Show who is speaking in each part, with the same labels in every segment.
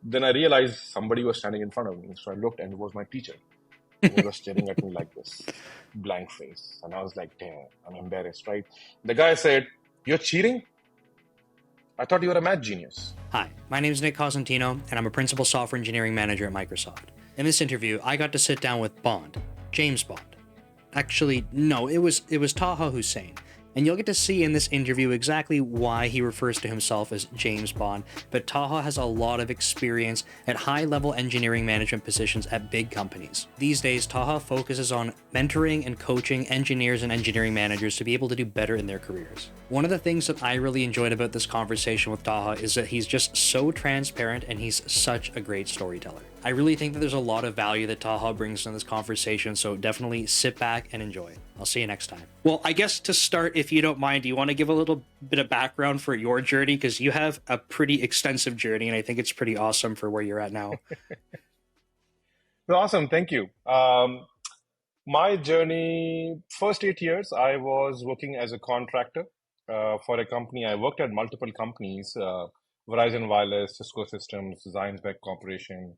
Speaker 1: then I realized somebody was standing in front of me. So I looked, and it was my teacher. And he was staring at me like this, blank face. And I was like, damn, I'm embarrassed, right? The guy said, "You're cheating? I thought you were a math genius."
Speaker 2: Hi, my name is Nick Cosentino, and I'm a principal software engineering manager at Microsoft. In this interview, I got to sit down with Bond, James Bond. Actually, no, it was Taha Hussain. And you'll get to see in this interview exactly why he refers to himself as James Bond, but Taha has a lot of experience at high-level engineering management positions at big companies. These days, Taha focuses on mentoring and coaching engineers and engineering managers to be able to do better in their careers. One of the things that I really enjoyed about this conversation with Taha is that he's just so transparent and he's such a great storyteller. I really think that there's a lot of value that Taha brings in this conversation, so definitely sit back and enjoy. I'll see you next time. Well, I guess to start, if you don't mind, do you want to give a little bit of background for your journey? Because you have a pretty extensive journey, and I think it's pretty awesome for where you're at now.
Speaker 1: Awesome. Thank you. My journey, first 8 years, I was working as a contractor for a company. I worked at multiple companies, Verizon Wireless, Cisco Systems, Zionsbeck Corporation,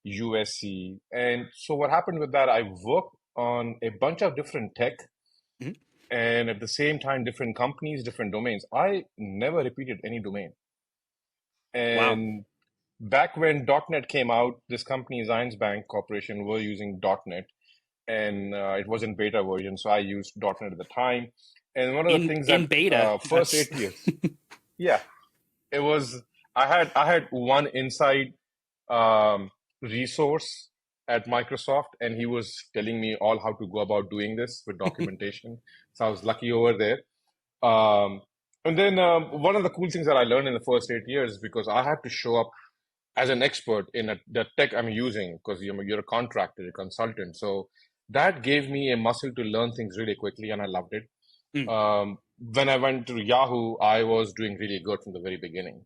Speaker 1: USC. And so what happened with that, I worked on a bunch of different tech
Speaker 2: Mhm.
Speaker 1: and at the same time, different companies, different domains. I never repeated any domain.
Speaker 2: Wow.
Speaker 1: And back when .NET came out, this company, Zionsbank Corporation, were using .NET, and it was in beta version, so I used .NET at the time. And one of the things that
Speaker 2: In beta,
Speaker 1: first
Speaker 2: that's
Speaker 1: 8 years, yeah, it was. I had one inside resource at Microsoft, and he was telling me all how to go about doing this with documentation. So I was lucky over there. Um, and then one of the cool things that I learned in the first 8 years, because I had to show up as an expert in the tech I'm using, because you're a contractor, a consultant. So that gave me a muscle to learn things really quickly, and I loved it.
Speaker 2: Mm,
Speaker 1: When I went to Yahoo, I was doing really good from the very beginning.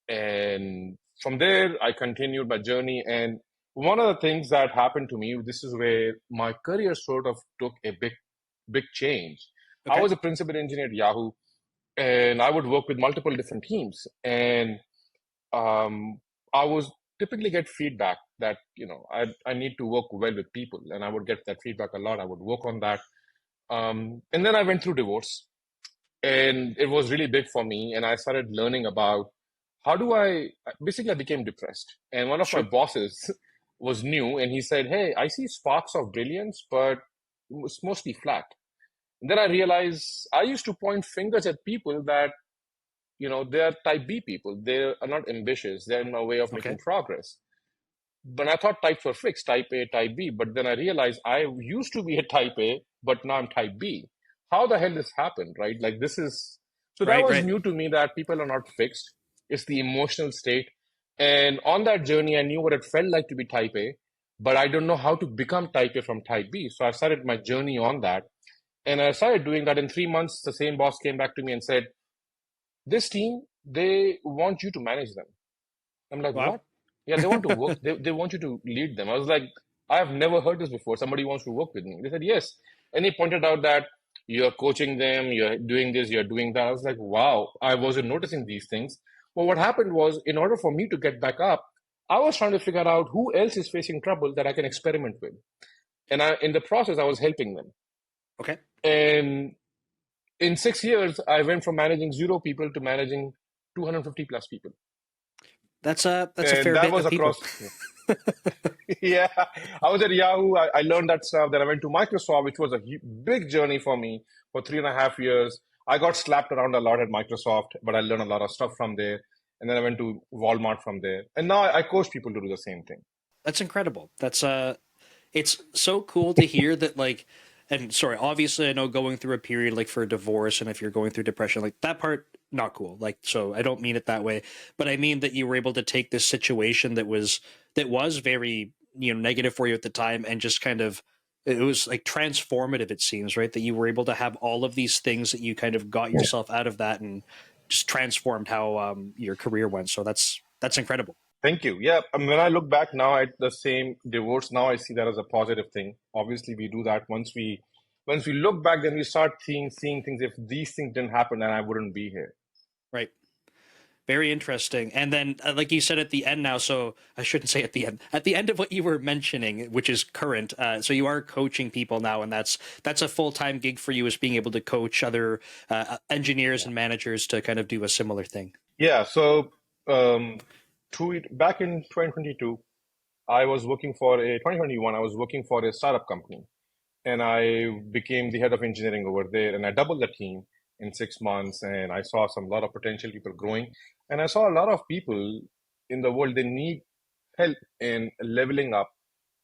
Speaker 1: And from there, I continued my journey. And one of the things that happened to me, this is where my career sort of took a big change. I
Speaker 2: okay.
Speaker 1: was a principal engineer at Yahoo, and I would work with multiple different teams. And um, I was typically get feedback that, I need to work well with people, and I would get that feedback a lot. I would work on that. And then I went through divorce, and it was really big for me. And I started learning about how do I basically I became depressed. And one of my
Speaker 2: Sure.
Speaker 1: bosses was new, and he said, "Hey, I see sparks of brilliance, but it's mostly flat." And then I realized I used to point fingers at people that they are type B people. They are not ambitious. They're in a way of making
Speaker 2: Okay.
Speaker 1: progress. But I thought types were fixed, type A, type B. But then I realized I used to be a type A, but now I'm type B. How the hell this happened, right? Like this is so that
Speaker 2: Right,
Speaker 1: was
Speaker 2: right.
Speaker 1: new to me that people are not fixed. It's the emotional state. And on that journey, I knew what it felt like to be type A, but I don't know how to become type A from type B. So I started my journey on that. And I started doing that in 3 months. The same boss came back to me and said, "This team, they want you to manage them." I'm like,
Speaker 2: Wow.
Speaker 1: "What?" "Yeah, they want to work. They want you to lead them." I was like, "I have never heard this before. Somebody wants to work with me." They said, "Yes." And he pointed out that you're coaching them, you're doing this, you're doing that. I was like, wow, I wasn't noticing these things. But what happened was, in order for me to get back up, I was trying to figure out who else is facing trouble that I can experiment with. And in the process, I was helping them.
Speaker 2: Okay.
Speaker 1: And in 6 years, I went from managing 0 people to managing 250 plus people.
Speaker 2: That's a
Speaker 1: And
Speaker 2: fair
Speaker 1: that
Speaker 2: bit
Speaker 1: was
Speaker 2: of people.
Speaker 1: across. Yeah, I was at Yahoo. I learned that stuff. Then I went to Microsoft, which was a big journey for me for 3.5 years. I got slapped around a lot at Microsoft, but I learned a lot of stuff from there. And then I went to Walmart from there. And now I coach people to do the same thing.
Speaker 2: That's incredible. That's it's so cool to hear that, like, and sorry, obviously I know going through a period like for a divorce and if you're going through depression, like that part not cool. Like, so I don't mean it that way, but I mean that you were able to take this situation that was very, negative for you at the time, and just kind of, it was like transformative, it seems, right? That you were able to have all of these things that you kind of got yourself out of that and just transformed how your career went. So that's incredible.
Speaker 1: Thank you. Yeah, when I look back now at the same divorce, now I see that as a positive thing. Obviously, we do that once we look back, then we start seeing things. If these things didn't happen, then I wouldn't be here.
Speaker 2: Right. Very interesting. And then, like you said at the end now, so I shouldn't say at the end of what you were mentioning, which is current. So you are coaching people now, and that's a full time gig for you, is being able to coach other engineers
Speaker 1: Yeah.
Speaker 2: and managers to kind of do a similar thing.
Speaker 1: Yeah. So um, back in 2022, I was working for a 2021. I was working for a startup company, and I became the head of engineering over there, and I doubled the team in 6 months, and I saw some lot of potential people growing, and I saw a lot of people in the world, they need help in leveling up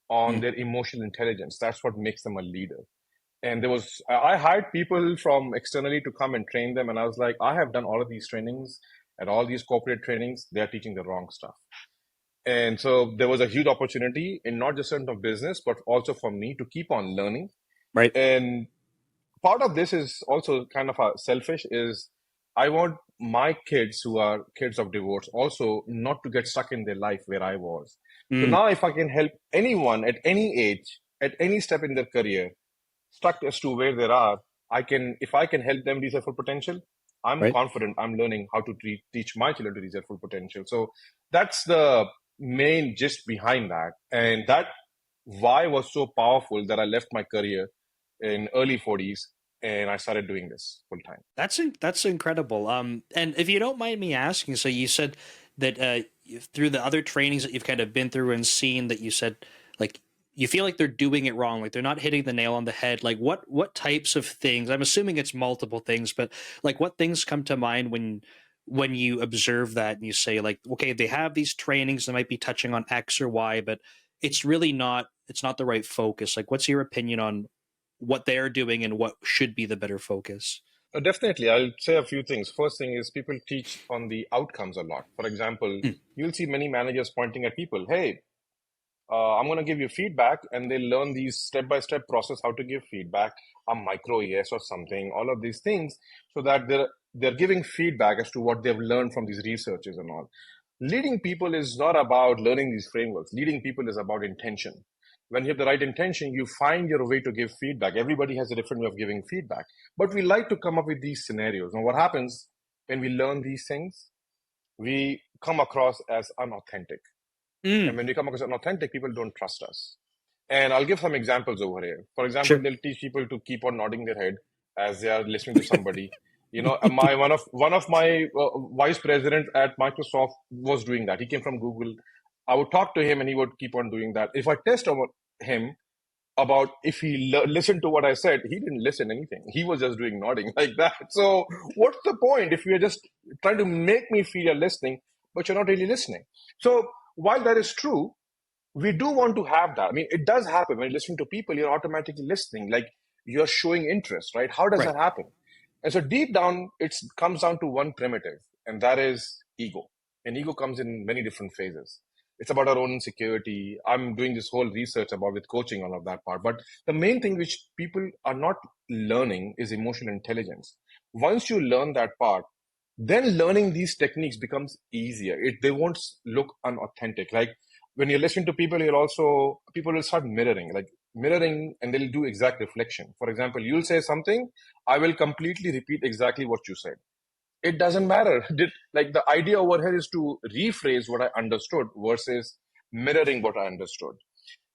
Speaker 1: on
Speaker 2: Mm,
Speaker 1: their emotional intelligence. That's what makes them a leader. And I hired people from externally to come and train them, and I was like, I have done all of these trainings and all these corporate trainings, they're teaching the wrong stuff. And so there was a huge opportunity in not just in terms of business, but also for me to keep on learning.
Speaker 2: right.
Speaker 1: And part of this is also kind of selfish, is I want my kids who are kids of divorce also not to get stuck in their life where I was. So
Speaker 2: Mm,
Speaker 1: now if I can help anyone at any age, at any step in their career, stuck as to where they are, if I can help them reach their full potential, I'm
Speaker 2: right.
Speaker 1: confident I'm learning how to teach my children to reach their full potential. So that's the main gist behind that. And that why was so powerful that I left my career in early 40s and I started doing this full time.
Speaker 2: That's incredible. And if you don't mind me asking, so you said that through the other trainings that you've kind of been through and seen, that you said like you feel like they're doing it wrong, like they're not hitting the nail on the head. Like what types of things? I'm assuming it's multiple things, but like what things come to mind when you observe that and you say like, okay, they have these trainings, they might be touching on X or Y, but it's not the right focus. Like, what's your opinion on what they're doing and what should be the better focus?
Speaker 1: Definitely, I'll say a few things. First thing is people teach on the outcomes a lot. For example,
Speaker 2: Mm,
Speaker 1: you'll see many managers pointing at people, hey, I'm going to give you feedback, and they learn these step-by-step process how to give feedback, a micro yes or something, all of these things, so that they're giving feedback as to what they've learned from these researches and all. Leading people is not about learning these frameworks. Leading people is about intention. When you have the right intention, you find your way to give feedback. Everybody has a different way of giving feedback, but we like to come up with these scenarios. Now, what happens when we learn these things? We come across as unauthentic, and
Speaker 2: mm,
Speaker 1: when we come across unauthentic, people don't trust us. And I'll give some examples over here. For example,
Speaker 2: sure.
Speaker 1: they'll teach people to keep on nodding their head as they are listening to somebody. My one of my vice president at Microsoft was doing that. He came from Google. I would talk to him, and he would keep on doing that. If I test over him about if he listened to what I said, he didn't listen anything. He was just doing nodding like that. So what's the point if you're just trying to make me feel you're listening, but you're not really listening? So while that is true, we do want to have that. I mean, it does happen when you listen to people, you're automatically listening, like you're showing interest, right? How does
Speaker 2: Right.
Speaker 1: that happen? And so deep down, it comes down to one primitive, and that is ego. And ego comes in many different phases. It's about our own insecurity. I'm doing this whole research about with coaching, all of that part. But the main thing which people are not learning is emotional intelligence. Once you learn that part, then learning these techniques becomes easier. They won't look unauthentic. Like when you're listening to people, people will start mirroring, and they'll do exact reflection. For example, you'll say something, I will completely repeat exactly what you said. It doesn't matter. Like the idea over here is to rephrase what I understood versus mirroring what I understood.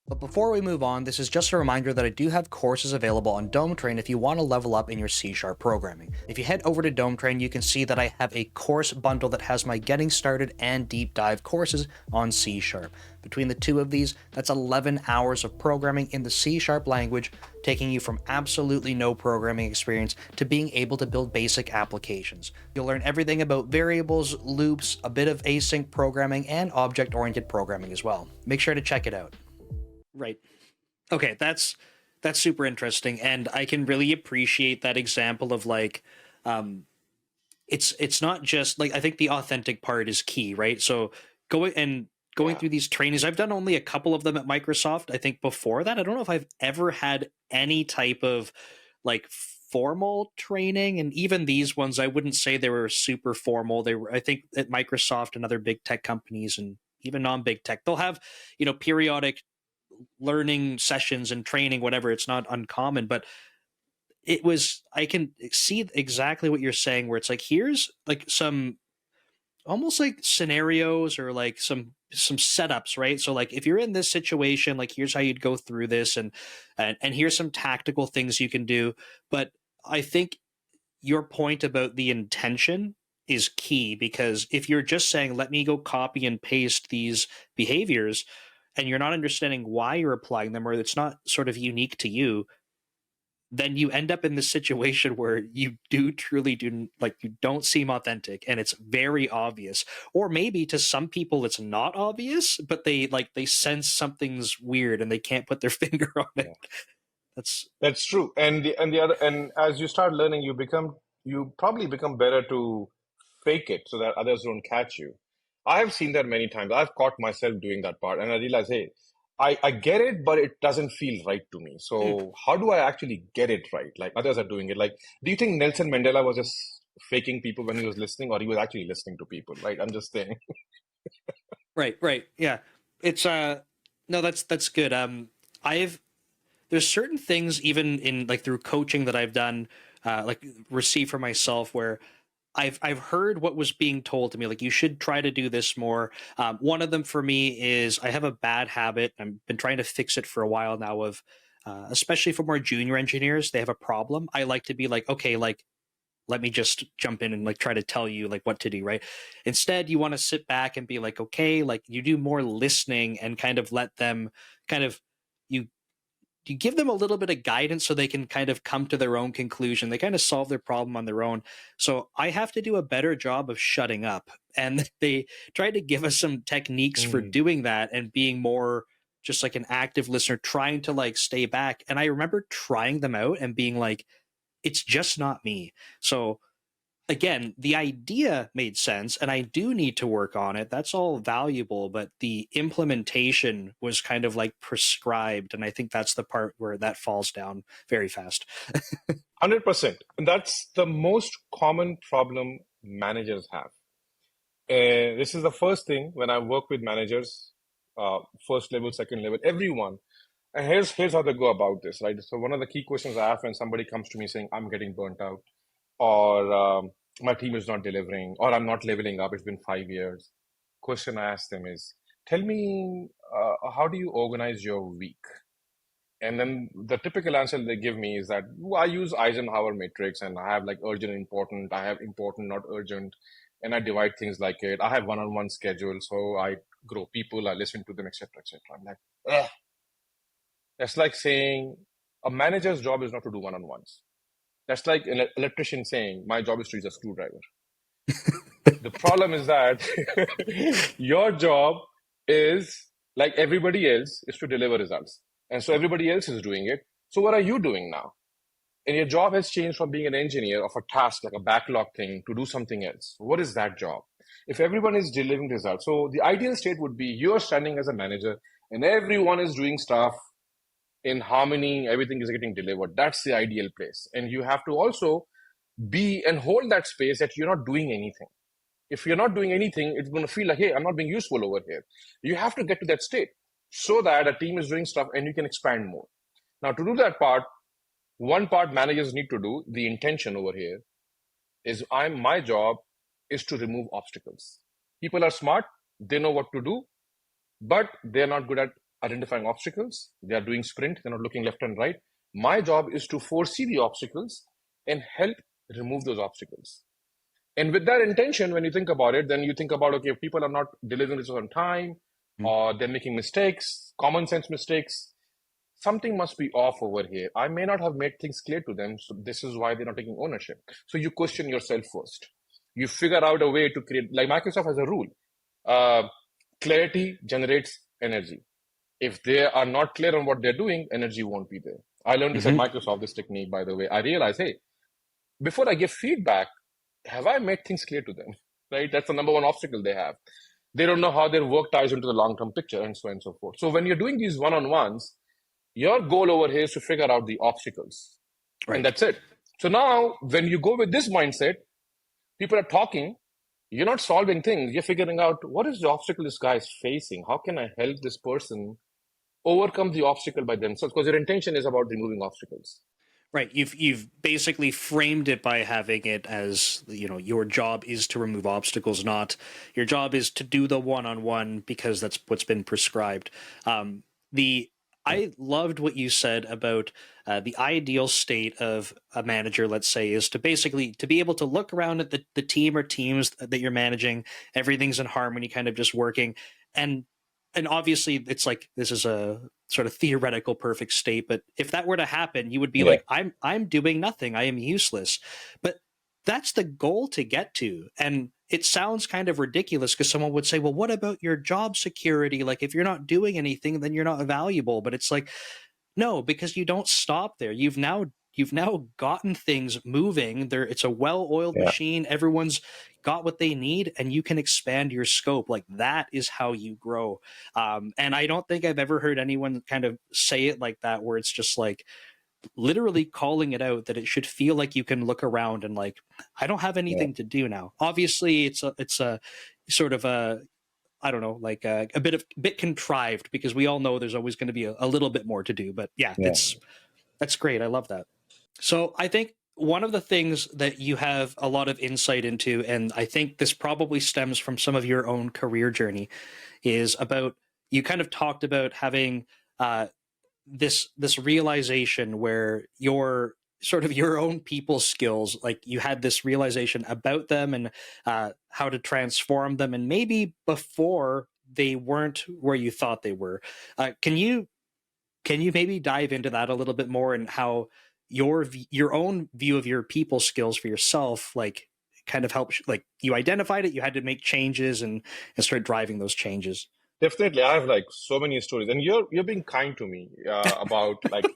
Speaker 2: But before we move on, this is just a reminder that I do have courses available on DomeTrain if you want to level up in your C# programming. If you head over to DomeTrain, you can see that I have a course bundle that has my getting started and deep dive courses on C#. Between the two of these, that's 11 hours of programming in the C# language, taking you from absolutely no programming experience to being able to build basic applications. You'll learn everything about variables, loops, a bit of async programming, and object-oriented programming as well. Make sure to check it out. Right. Okay, that's super interesting, and I can really appreciate that example of like, um, it's not just like, I think the authentic part is key, right? So going
Speaker 1: Yeah.
Speaker 2: through these trainings, I've done only a couple of them at Microsoft. I think before that, I don't know if I've ever had any type of like formal training, and even these ones, I wouldn't say they were super formal. They were, I think, at Microsoft and other big tech companies, and even non-big tech, they'll have periodic learning sessions and training, whatever. It's not uncommon, but I can see exactly what you're saying, where it's like, here's like some almost like scenarios or like some setups, right? So like if you're in this situation, like here's how you'd go through this, and here's some tactical things you can do. But I think your point about the intention is key, because if you're just saying let me go copy and paste these behaviors and you're not understanding why you're applying them, or it's not sort of unique to you, then you end up in this situation where you do truly do, like, you don't seem authentic and it's very obvious. Or maybe to some people it's not obvious, but they sense something's weird and they can't put their finger on it.
Speaker 1: Yeah.
Speaker 2: That's
Speaker 1: That's true. And the other, and as you start learning, you probably become better to fake it so that others don't catch you. I have seen that many times. I've caught myself doing that part, and I realize, hey, I get it, but it doesn't feel right to me.
Speaker 2: mm,
Speaker 1: So how do I actually get it right? Like others are doing it. Like, do you think Nelson Mandela was just faking people when he was listening, or he was actually listening to people? Right? I'm just saying.
Speaker 2: right, right. Yeah. It's no, that's good. I've There's certain things even in like through coaching that I've done, like receive for myself, where I've heard what was being told to me, like you should try to do this more. One of them for me is I have a bad habit. I've been trying to fix it for a while now. Of especially for more junior engineers, they have a problem. I like to be like, okay, like let me just jump in and like try to tell you like what to do, right? Instead, you want to sit back and be like, okay, like you do more listening and kind of let them kind of you you give them a little bit of guidance so they can kind of come to their own conclusion. They kind of solve their problem on their own. So I have to do a better job of shutting up. And they tried to give us some techniques for
Speaker 1: Mm.
Speaker 2: doing that and being more just like an active listener, trying to like stay back. And I remember trying them out and being like, it's just not me. So again, the idea made sense and I do need to work on it. That's all valuable, but the implementation was kind of like prescribed. And I think that's the part where that falls down very fast.
Speaker 1: 100%. And that's the most common problem managers have. This is the first thing when I work with managers, first level, second level, everyone. And here's how they go about this, right? So one of the key questions I have when somebody comes to me saying, I'm getting burnt out, or my team is not delivering, or I'm not leveling up, it's been 5 years. Question I ask them is, tell me, how do you organize your week? And then the typical answer they give me is that, "Well, I use Eisenhower matrix and I have like urgent, important, I have important, not urgent, and I divide things like it. I have one-on-one schedule, so I grow people, I listen to them, etc., etc." I'm like, ugh. That's like saying a manager's job is not to do one-on-ones. That's like an electrician saying, my job is to use a screwdriver. The problem is that your job is like everybody else is to deliver results. And so everybody else is doing it. So what are you doing now? And your job has changed from being an engineer of a task like a backlog thing to do something else. What is that job? If everyone is delivering results, so the ideal state would be you're standing as a manager and everyone is doing stuff in harmony, everything is getting delivered. That's the ideal place. And you have to also be and hold that space that you're not doing anything. If you're not doing anything, it's going to feel like, hey, I'm not being useful over here. You have to get to that state so that a team is doing stuff and you can expand more. Now, to do that part, one part managers need to do, the intention over here, is my job is to remove obstacles. People are smart, they know what to do, but they're not good at identifying obstacles. They are doing sprint, they're not looking left and right. My job is to foresee the obstacles and help remove those obstacles. And with that intention, when you think about it, then you think about, okay, if people are not delivering this on time, or they're making mistakes, common sense mistakes, something must be off over here. I may not have made things clear to them, so this is why they're not taking ownership. So you question yourself first. You figure out a way to create, like Microsoft has a rule. Uh, Clarity generates energy. If they are not clear on what they're doing, energy won't be there. I learned this at
Speaker 2: Mm-hmm.
Speaker 1: Microsoft, this technique, by the way. I realized, hey, before I give feedback, have I made things clear to them? Right? That's the number one obstacle they have. They don't know how their work ties into the long term picture and so on and so forth. So when you're doing these one on ones, your goal over here is to figure out the obstacles. And
Speaker 2: Right.
Speaker 1: that's it. So now, when you go with this mindset, people are talking, you're not solving things, you're figuring out what is the obstacle this guy is facing? How can I help this person overcome the obstacle by themselves? Because your intention is about removing obstacles.
Speaker 2: Right. You've basically framed it by having it as, your job is to remove obstacles, not your job is to do the one-on-one because that's what's been prescribed. The
Speaker 1: Yeah.
Speaker 2: I loved what you said about the ideal state of a manager, let's say, is to basically to be able to look around at the team or teams that you're managing, everything's in harmony, kind of just working. And obviously it's like this is a sort of theoretical perfect state, but if that were to happen, you would be
Speaker 1: Yeah.
Speaker 2: like, I'm doing nothing, I am useless. But that's the goal to get to. And it sounds kind of ridiculous because someone would say, well, what about your job security? Like, if you're not doing anything, then you're not valuable. But it's like, no, because you don't stop there. You've now gotten things moving. There, it's a well-oiled
Speaker 1: Yeah.
Speaker 2: machine. Everyone's got what they need, and you can expand your scope. Like that is how you grow. And I don't think I've ever heard anyone kind of say it like that, where it's just like literally calling it out that it should feel like you can look around and like, I don't have
Speaker 1: Yeah.
Speaker 2: anything to do now. Obviously, it's a sort of a, I don't know, like a bit contrived because we all know there's always going to be a little bit more to do. But yeah,
Speaker 1: Yeah.
Speaker 2: that's great. I love that. So I think one of the things that you have a lot of insight into, and I think this probably stems from some of your own career journey, is about you kind of talked about having this realization where your sort of your own people skills, like you had this realization about them and how to transform them, and maybe before they weren't where you thought they were. Can you maybe dive into that a little bit more and how your own view of your people skills for yourself, like kind of helps, like you identified it, you had to make changes and start driving those changes.
Speaker 1: Definitely. I have like so many stories, and you're being kind to me about like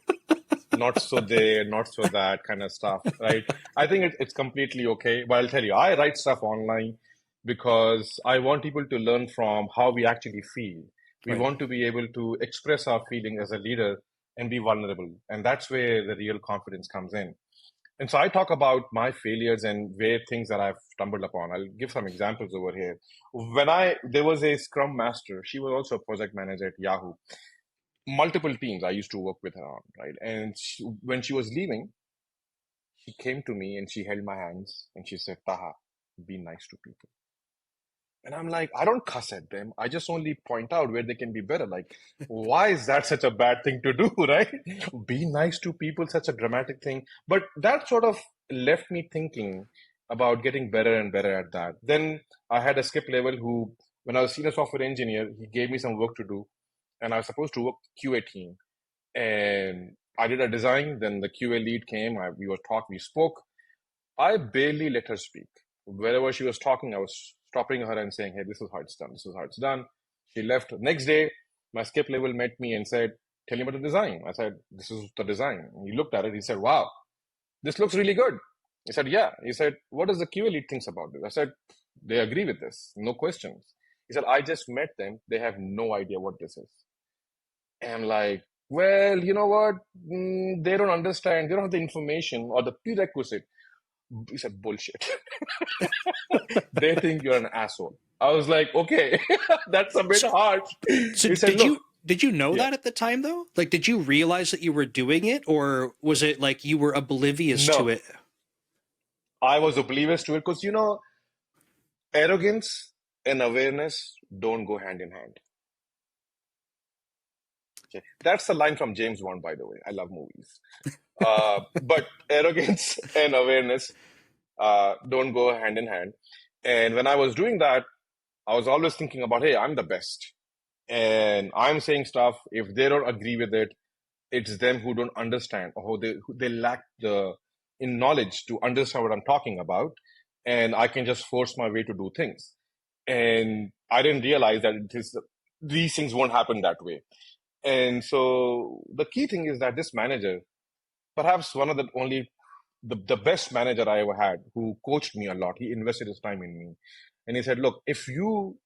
Speaker 1: not so there, not so that kind of stuff, right? I think it's completely okay. But I'll tell you, I write stuff online because I want people to learn from how we actually feel. We
Speaker 2: Right.
Speaker 1: want to be able to express our feeling as a leader and be vulnerable. And that's where the real confidence comes in. And so I talk about my failures and where things that I've stumbled upon. I'll give some examples over here. There was a Scrum Master, she was also a project manager at Yahoo. Multiple teams I used to work with her on, right? And when she was leaving, she came to me and she held my hands and she said, Taha, be nice to people. And I'm like, I don't cuss at them. I just only point out where they can be better. Like, why is that such a bad thing to do, right? Be nice to people, such a dramatic thing. But that sort of left me thinking about getting better and better at that. Then I had a skip level who, when I was senior software engineer, he gave me some work to do. And I was supposed to work QA team. And I did a design. Then the QA lead came. We spoke. I barely let her speak. Wherever she was talking, I was stopping her and saying, hey, this is how it's done. This is how it's done. She left. Next day, my skip level met me and said, tell me about the design. I said, this is the design. And he looked at it. He said, wow, this looks really good. He said, yeah. He said, what does the QA lead think about this? I said, they agree with this. No questions. He said, I just met them. They have no idea what this is. And I'm like, well, you know what? They don't understand. They don't have the information or the prerequisite. He said, bullshit. They think you're an asshole. I was like, okay, that's a bit
Speaker 2: So
Speaker 1: harsh.
Speaker 2: so
Speaker 1: He said,
Speaker 2: did
Speaker 1: look,
Speaker 2: you know
Speaker 1: yeah,
Speaker 2: that at the time though? Like, did you realize that you were doing it, or was it like you were oblivious to
Speaker 1: no,
Speaker 2: it?
Speaker 1: I was oblivious to it because, arrogance and awareness don't go hand in hand. Okay. That's the line from James Bond, by the way. I love movies. But arrogance and awareness don't go hand in hand. And when I was doing that, I was always thinking about, hey, I'm the best. And I'm saying stuff. If they don't agree with it, it's them who don't understand or who they lack the in knowledge to understand what I'm talking about. And I can just force my way to do things. And I didn't realize that these things won't happen that way. And so the key thing is that this manager, perhaps one of the best manager I ever had, who coached me a lot, he invested his time in me. And he said, look, if you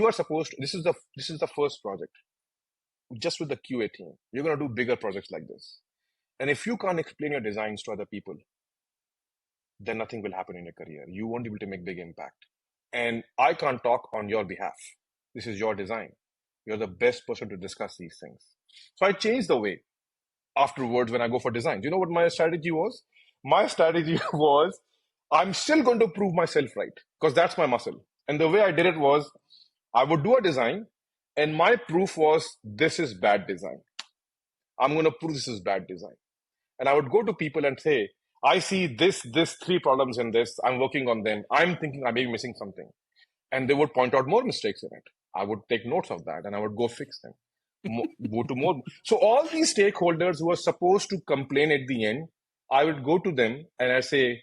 Speaker 1: are supposed to, this is the first project just with the QA team. You're going to do bigger projects like this. And if you can't explain your designs to other people, then nothing will happen in your career. You won't be able to make big impact. And I can't talk on your behalf. This is your design. You're the best person to discuss these things. So I changed the way afterwards when I go for design. You know what my strategy was? My strategy was I'm still going to prove myself right because that's my muscle. And the way I did it was I would do a design, and my proof was this is bad design. I'm going to prove this is bad design. And I would go to people and say, I see this three problems in this. I'm working on them. I'm thinking I may be missing something. And they would point out more mistakes in it. I would take notes of that and I would go fix them. Go to more. So all these stakeholders who are supposed to complain at the end, I would go to them and I say,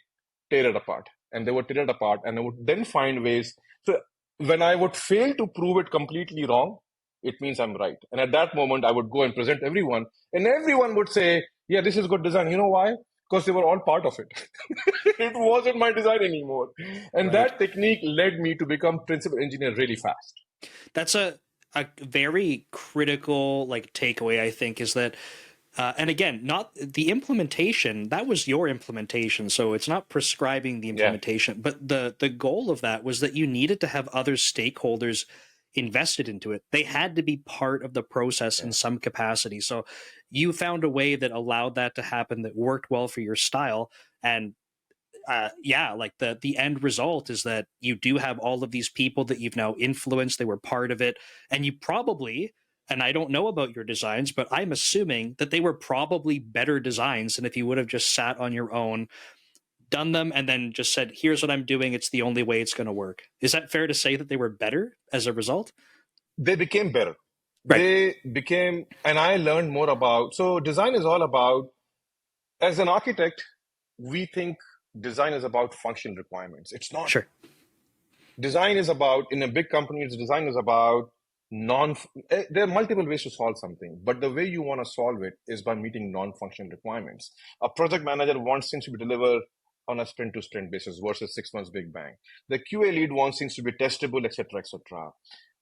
Speaker 1: tear it apart. And they would tear it apart and I would then find ways. So when I would fail to prove it completely wrong, it means I'm right. And at that moment, I would go and present everyone, and everyone would say, yeah, this is good design. You know why? Because they were all part of it. It wasn't my design anymore. And
Speaker 2: Right.
Speaker 1: that technique led me to become principal engineer really fast.
Speaker 2: That's a very critical like takeaway, I think, is that and again, not the implementation, that was your implementation, so it's not prescribing the
Speaker 1: Yeah.
Speaker 2: implementation, but the goal of that was that you needed to have other stakeholders invested into it. They had to be part of the process in
Speaker 1: Yeah.
Speaker 2: some capacity. So you found a way that allowed that to happen that worked well for your style. And yeah, like the end result is that you do have all of these people that you've now influenced. They were part of it, and you probably. And I don't know about your designs, but I'm assuming that they were probably better designs than if you would have just sat on your own, done them, and then just said, "Here's what I'm doing. It's the only way it's going to work." Is that fair to say that they were better as a result?
Speaker 1: They became better.
Speaker 2: Right.
Speaker 1: They became, and I learned more about. So design is all about, as an architect, we think design is about functional requirements. It's not.
Speaker 2: Sure.
Speaker 1: Design is about, in a big company, design is about non, there are multiple ways to solve something, but the way you want to solve it is by meeting non-functional requirements. A project manager wants things to be delivered on a sprint to sprint basis versus 6 months big bang. The QA lead wants things to be testable, etc., etc.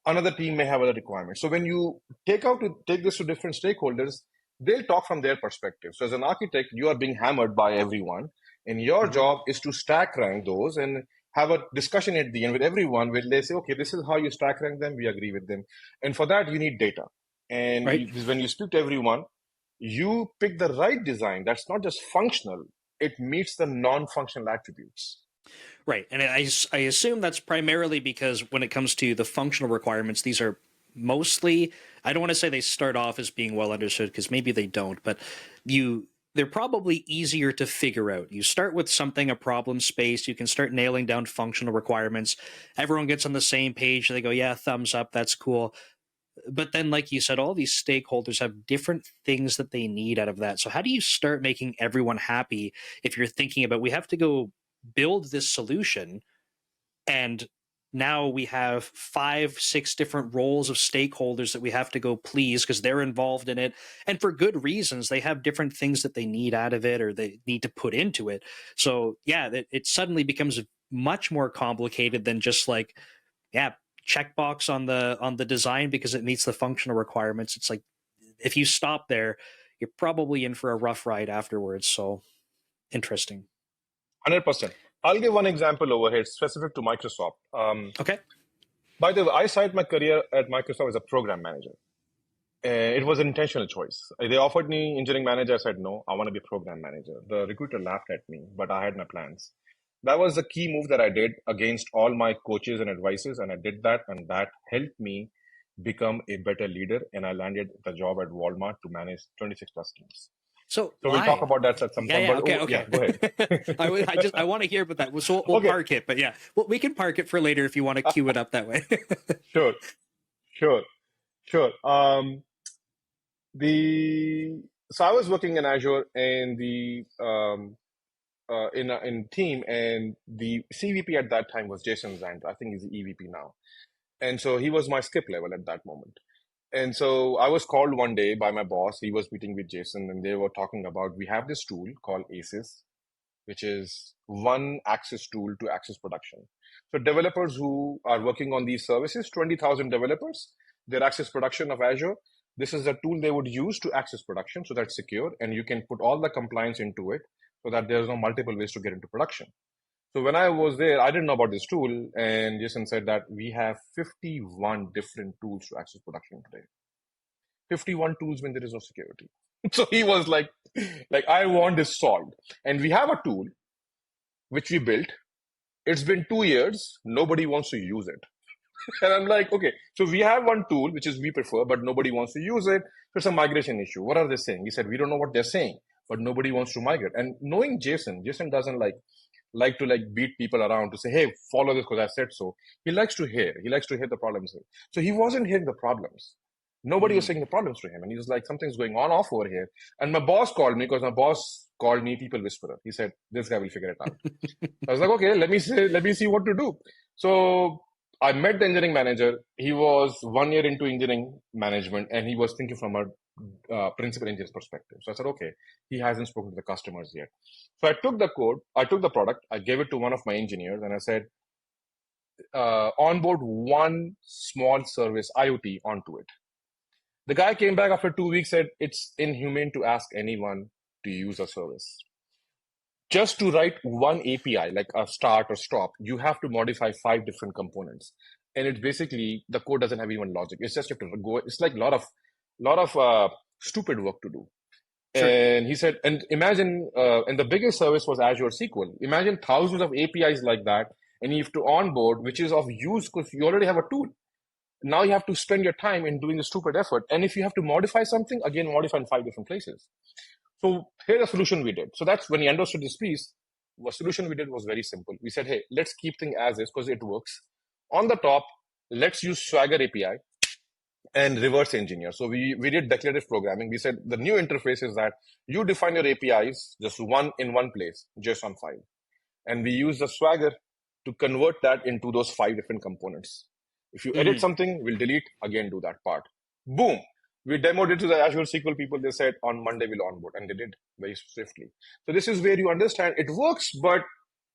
Speaker 1: Another team may have other requirements. So when you take this to different stakeholders, they'll talk from their perspective. So as an architect, you are being hammered by everyone, and your
Speaker 2: Mhm.
Speaker 1: job is to stack rank those and have a discussion at the end with everyone where they say, okay, this is how you stack rank them, we agree with them. And for that, you need data. And
Speaker 2: Right.
Speaker 1: when you speak to everyone, you pick the right design that's not just functional, it meets the non-functional attributes.
Speaker 2: Right. And I assume that's primarily because when it comes to the functional requirements, these are mostly, I don't want to say they start off as being well understood because maybe they don't, but they're probably easier to figure out. You start with something, a problem space, you can start nailing down functional requirements. Everyone gets on the same page. They go, yeah, thumbs up, that's cool. But then, like you said, all these stakeholders have different things that they need out of that. So how do you start making everyone happy if you're thinking about, we have to go build this solution, and now we have 5 6 different roles of stakeholders that we have to go please because they're involved in it, and for good reasons. They have different things that they need out of it or they need to put into it. So yeah, it suddenly becomes much more complicated than just like, yeah, checkbox on the design because it meets the functional requirements. It's like, if you stop there, you're probably in for a rough ride afterwards. So interesting.
Speaker 1: 100%. I'll give one example over here specific to Microsoft.
Speaker 2: Okay.
Speaker 1: By the way, I started my career at Microsoft as a program manager. It was an intentional choice. They offered me engineering manager. I said, no, I want to be a program manager. The recruiter laughed at me, but I had my plans. That was the key move that I did against all my coaches and advices. And I did that, and that helped me become a better leader. And I landed the job at Walmart to manage 26 plus teams.
Speaker 2: So
Speaker 1: So we'll talk
Speaker 2: why?
Speaker 1: about that at some
Speaker 2: Yeah,
Speaker 1: point.
Speaker 2: yeah,
Speaker 1: But
Speaker 2: okay,
Speaker 1: oh, yeah,
Speaker 2: okay.
Speaker 1: go ahead.
Speaker 2: I want to hear about that. So we'll
Speaker 1: Okay,
Speaker 2: park it, but yeah, well, we can park it for later if you want to queue it up that way.
Speaker 1: sure, sure, sure. The so I was working in Azure and the in team, and the CVP at that time was Jason Zand. I think he's the EVP now, and so he was my skip level at that moment. And so I was called one day by my boss. He was meeting with Jason, and they were talking about we have this tool called ACES, which is one access tool to access production. So developers who are working on these services, 20,000 developers, their access production of Azure, this is the tool they would use to access production so that's secure and you can put all the compliance into it so that there's no multiple ways to get into production. So when I was there, I didn't know about this tool, and Jason said that we have 51 different tools to access production today. 51 tools when there is no security. So he was like, I want this solved. And we have a tool which we built. It's been 2 years. Nobody wants to use it. And I'm like, okay, so we have one tool which is we prefer, but nobody wants to use it. So it's a migration issue. What are they saying? He said, we don't know what they're saying, but nobody wants to migrate. And knowing Jason doesn't like to beat people around to say, hey, follow this because I said so. He likes to hear. He likes to hear the problems. So he wasn't hearing the problems. Nobody was
Speaker 2: Mm.
Speaker 1: saying the problems to him. And he was like, something's going on off over here. And my boss called me because my boss called me people whisperer. He said, this guy will figure it out. I was like, okay, let me see what to do. So I met the engineering manager. He was 1 year into engineering management, and he was thinking from a principal engineer's perspective. So I said, okay, he hasn't spoken to the customers yet. So I took the code, I took the product, I gave it to one of my engineers, and I said, onboard one small service IoT onto it. The guy came back after 2 weeks, said it's inhumane to ask anyone to use a service. Just to write one API, like a start or stop, you have to modify 5 different components. And it's basically the code doesn't have even logic. It's just you have to go. It's like a lot of stupid work to do.
Speaker 2: Sure.
Speaker 1: And he said, and imagine, and the biggest service was Azure SQL. Imagine thousands of APIs like that, and you have to onboard, which is of use because you already have a tool. Now you have to spend your time in doing the stupid effort. And if you have to modify something, again, modify in 5 different places. So here's a solution we did. So that's when he understood this piece. The solution we did was very simple. We said, hey, let's keep things as is because it works. On the top, let's use Swagger API and reverse engineer. So we did declarative programming. We said the new interface is that you define your APIs just one in one place, JSON file. And we use the Swagger to convert that into those 5 different components. If you edit
Speaker 2: Mm.
Speaker 1: something, we'll delete, again, do that part. Boom. We demoed it to the Azure SQL people. They said on Monday we'll onboard, and they did very swiftly. So this is where you understand it works, but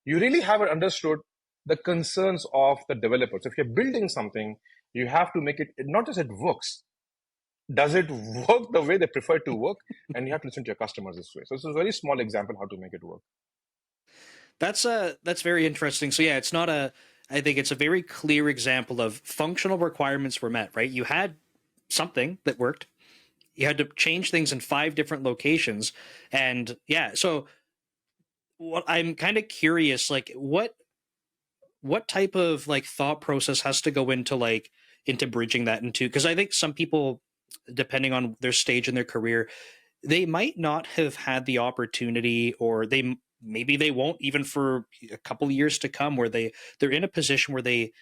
Speaker 1: you really haven't understood the concerns of the developers. If you're building something, you have to make it not just it works. Does it work the way they prefer to work? And you have to listen to your customers this way. So this is a very small example how to make it work.
Speaker 2: That's very interesting. So yeah, it's not a I think it's a very clear example of functional requirements were met, right? You had something that worked. You had to change things in 5 different locations. And yeah, so what I'm kind of curious, like what type of like thought process has to go into into bridging that into, because I think some people, depending on their stage in their career, they might not have had the opportunity, or maybe they won't even for a couple of years to come, where they're in a position where they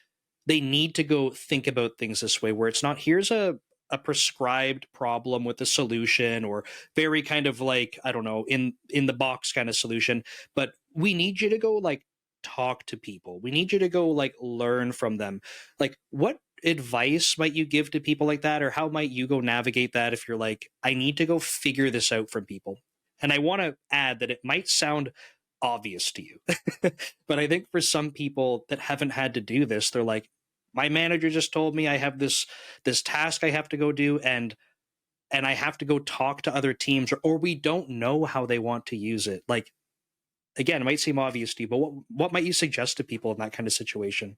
Speaker 2: need to go think about things this way, where it's not here's a prescribed problem with a solution, or very kind of like, I don't know, in the box kind of solution, but we need you to go like talk to people, we need you to go like learn from them. Like, what advice might you give to people like that, or how might you go navigate that if you're like, I need to go figure this out from people? And I want to add that it might sound obvious to you, but I think for some people that haven't had to do this, they're like, my manager just told me I have this task I have to go do, and I have to go talk to other teams, or we don't know how they want to use it. Like, again, it might seem obvious to you, but what might you suggest to people in that kind of situation?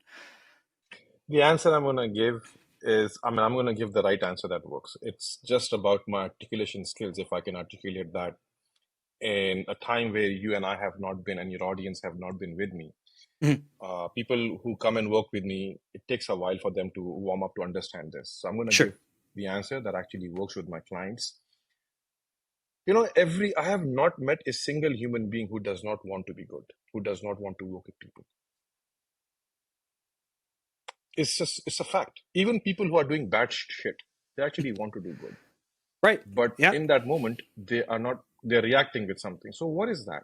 Speaker 1: The answer I'm going to give is, I mean, I'm going to give the right answer that works. It's just about my articulation skills. If I can articulate that in a time where you and I have not been, and your audience have not been with me,
Speaker 2: Mhm.
Speaker 1: people who come and work with me, it takes a while for them to warm up to understand this. So I'm going to
Speaker 2: Sure.
Speaker 1: give the answer that actually works with my clients. I have not met a single human being who does not want to be good, who does not want to work with people. It's a fact. Even people who are doing bad shit, they actually want to do good.
Speaker 2: Right.
Speaker 1: But
Speaker 2: Yeah.
Speaker 1: in that moment, they're reacting with something. So what is that?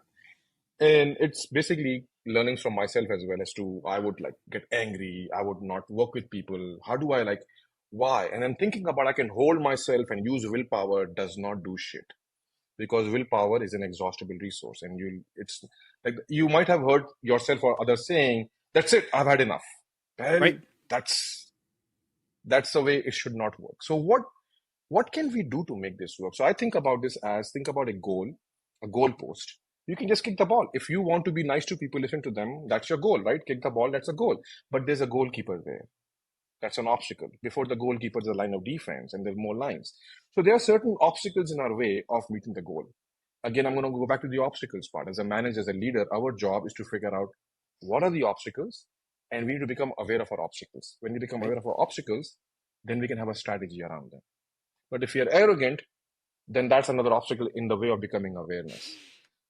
Speaker 1: And it's basically learnings from myself as well as to, I would like get angry. I would not work with people. How do I why? And then thinking about I can hold myself and use willpower does not do shit, because willpower is an exhaustible resource. And it's like you might have heard yourself or others saying, that's it, I've had enough. Well,
Speaker 2: Right.
Speaker 1: that's that's the way it should not work. So what can we do to make this work? So I think about this as, think about a goal post. You can just kick the ball. If you want to be nice to people, listen to them, that's your goal, right? Kick the ball, that's a goal. But there's a goalkeeper there. That's an obstacle. Before the goalkeeper is a line of defense, and there are more lines. So there are certain obstacles in our way of meeting the goal. Again, I'm going to go back to the obstacles part. As a manager, as a leader, our job is to figure out what are the obstacles, and we need to become aware of our obstacles. When we become
Speaker 2: Right.
Speaker 1: aware of our obstacles, then we can have a strategy around them. But if you're arrogant, then that's another obstacle in the way of becoming awareness.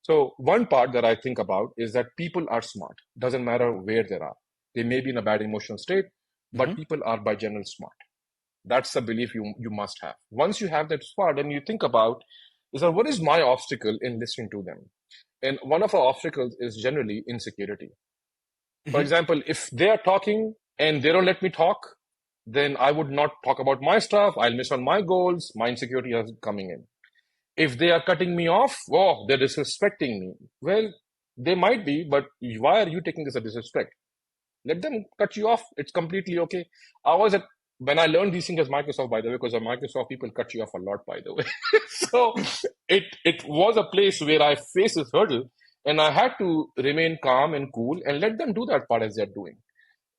Speaker 1: So one part that I think about is that people are smart. Doesn't matter where they are. They may be in a bad emotional state, but
Speaker 2: Hmm.
Speaker 1: people are by general smart. That's the belief you must have. Once you have that smart, and you think about is that what is my obstacle in listening to them? And one of our obstacles is generally insecurity. For
Speaker 2: Hmm.
Speaker 1: example, if they are talking and they don't let me talk, then I would not talk about my stuff. I'll miss on my goals. My insecurity is coming in. If they are cutting me off, oh, they're disrespecting me. Well, they might be, but why are you taking this as a disrespect? Let them cut you off. It's completely okay. I was at when I learned these things as Microsoft, by the way, because at Microsoft people cut you off a lot, by the way. So it was a place where I faced this hurdle, and I had to remain calm and cool and let them do that part as they're doing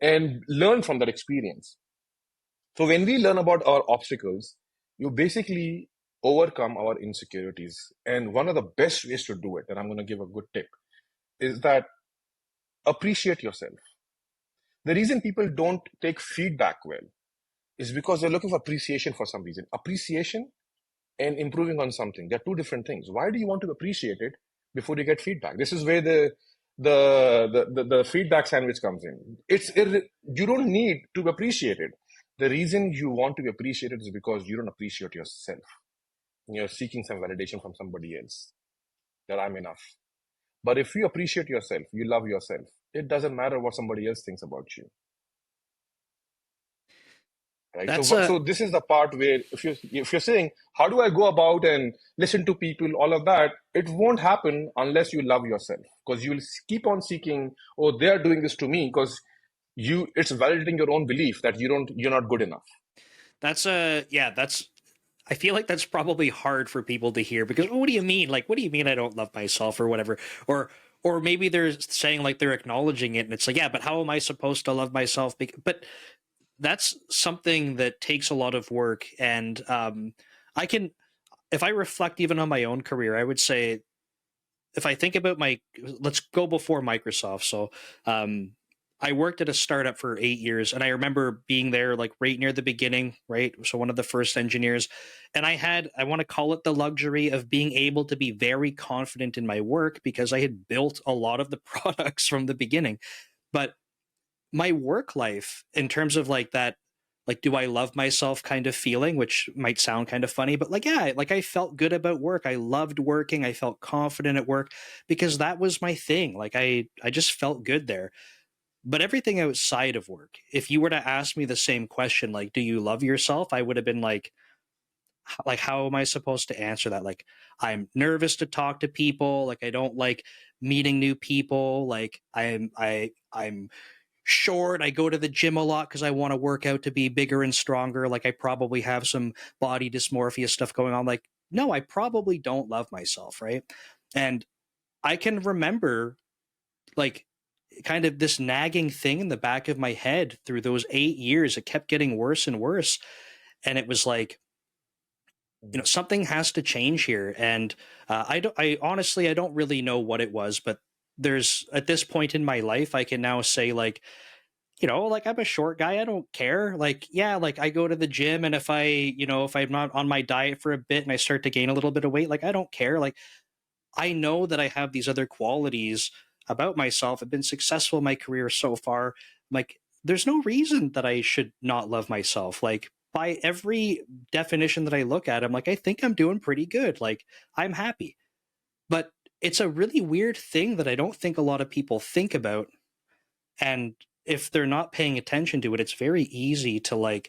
Speaker 1: and learn from that experience. So when we learn about our obstacles, you basically overcome our insecurities. And one of the best ways to do it, and I'm going to give a good tip, is that appreciate yourself. The reason people don't take feedback well is because they're looking for appreciation for some reason. Appreciation and improving on something, they're two different things. Why do you want to appreciate it before you get feedback? This is where the feedback sandwich comes in. You don't need to appreciate it. The reason you want to be appreciated is because you don't appreciate yourself. You're seeking some validation from somebody else that I'm enough. But if you appreciate yourself, you love yourself, it doesn't matter what somebody else thinks about you. Right.
Speaker 2: That's
Speaker 1: So this is the part where if you're saying, how do I go about and listen to people, all of that, it won't happen unless you love yourself, because you'll keep on seeking, oh, they're doing this to me, because it's validating your own belief that you're not good enough.
Speaker 2: that's a yeah. That's I feel like that's probably hard for people to hear because what do you mean? Like, what do you mean I don't love myself or whatever? Or maybe they're saying like they're acknowledging it and it's like, yeah, but how am I supposed to love myself? But that's something that takes a lot of work. And I can, if I reflect even on my own career, I would say if I think about let's go before Microsoft. So, I worked at a startup for 8 years, and I remember being there like right near the beginning, right? So one of the first engineers, and I want to call it the luxury of being able to be very confident in my work because I had built a lot of the products from the beginning. But my work life in terms of like that, like do I love myself kind of feeling, which might sound kind of funny, but like yeah, like I felt good about work. I loved working. I felt confident at work because that was my thing. Like I just felt good there. But everything outside of work, if you were to ask me the same question, like do you love yourself, I would have been like how am I supposed to answer that? Like I'm nervous to talk to people, like I don't like meeting new people, like I'm short. I go to the gym a lot because I want to work out to be bigger and stronger. Like I probably have some body dysmorphia stuff going on. Like, no, I probably don't love myself, right? And I can remember like kind of this nagging thing in the back of my head through those 8 years. It kept getting worse and worse. And it was like, something has to change here. And I honestly, I don't really know what it was, but there's at this point in my life, I can now say like, like I'm a short guy. I don't care. Like, yeah, like I go to the gym and if I'm not on my diet for a bit and I start to gain a little bit of weight, like I don't care. Like I know that I have these other qualities about myself. I've been successful in my career so far. Like there's no reason that I should not love myself. Like by every definition that I look at, I'm like, I think I'm doing pretty good. Like I'm happy. But it's a really weird thing that I don't think a lot of people think about, and if they're not paying attention to it, it's very easy to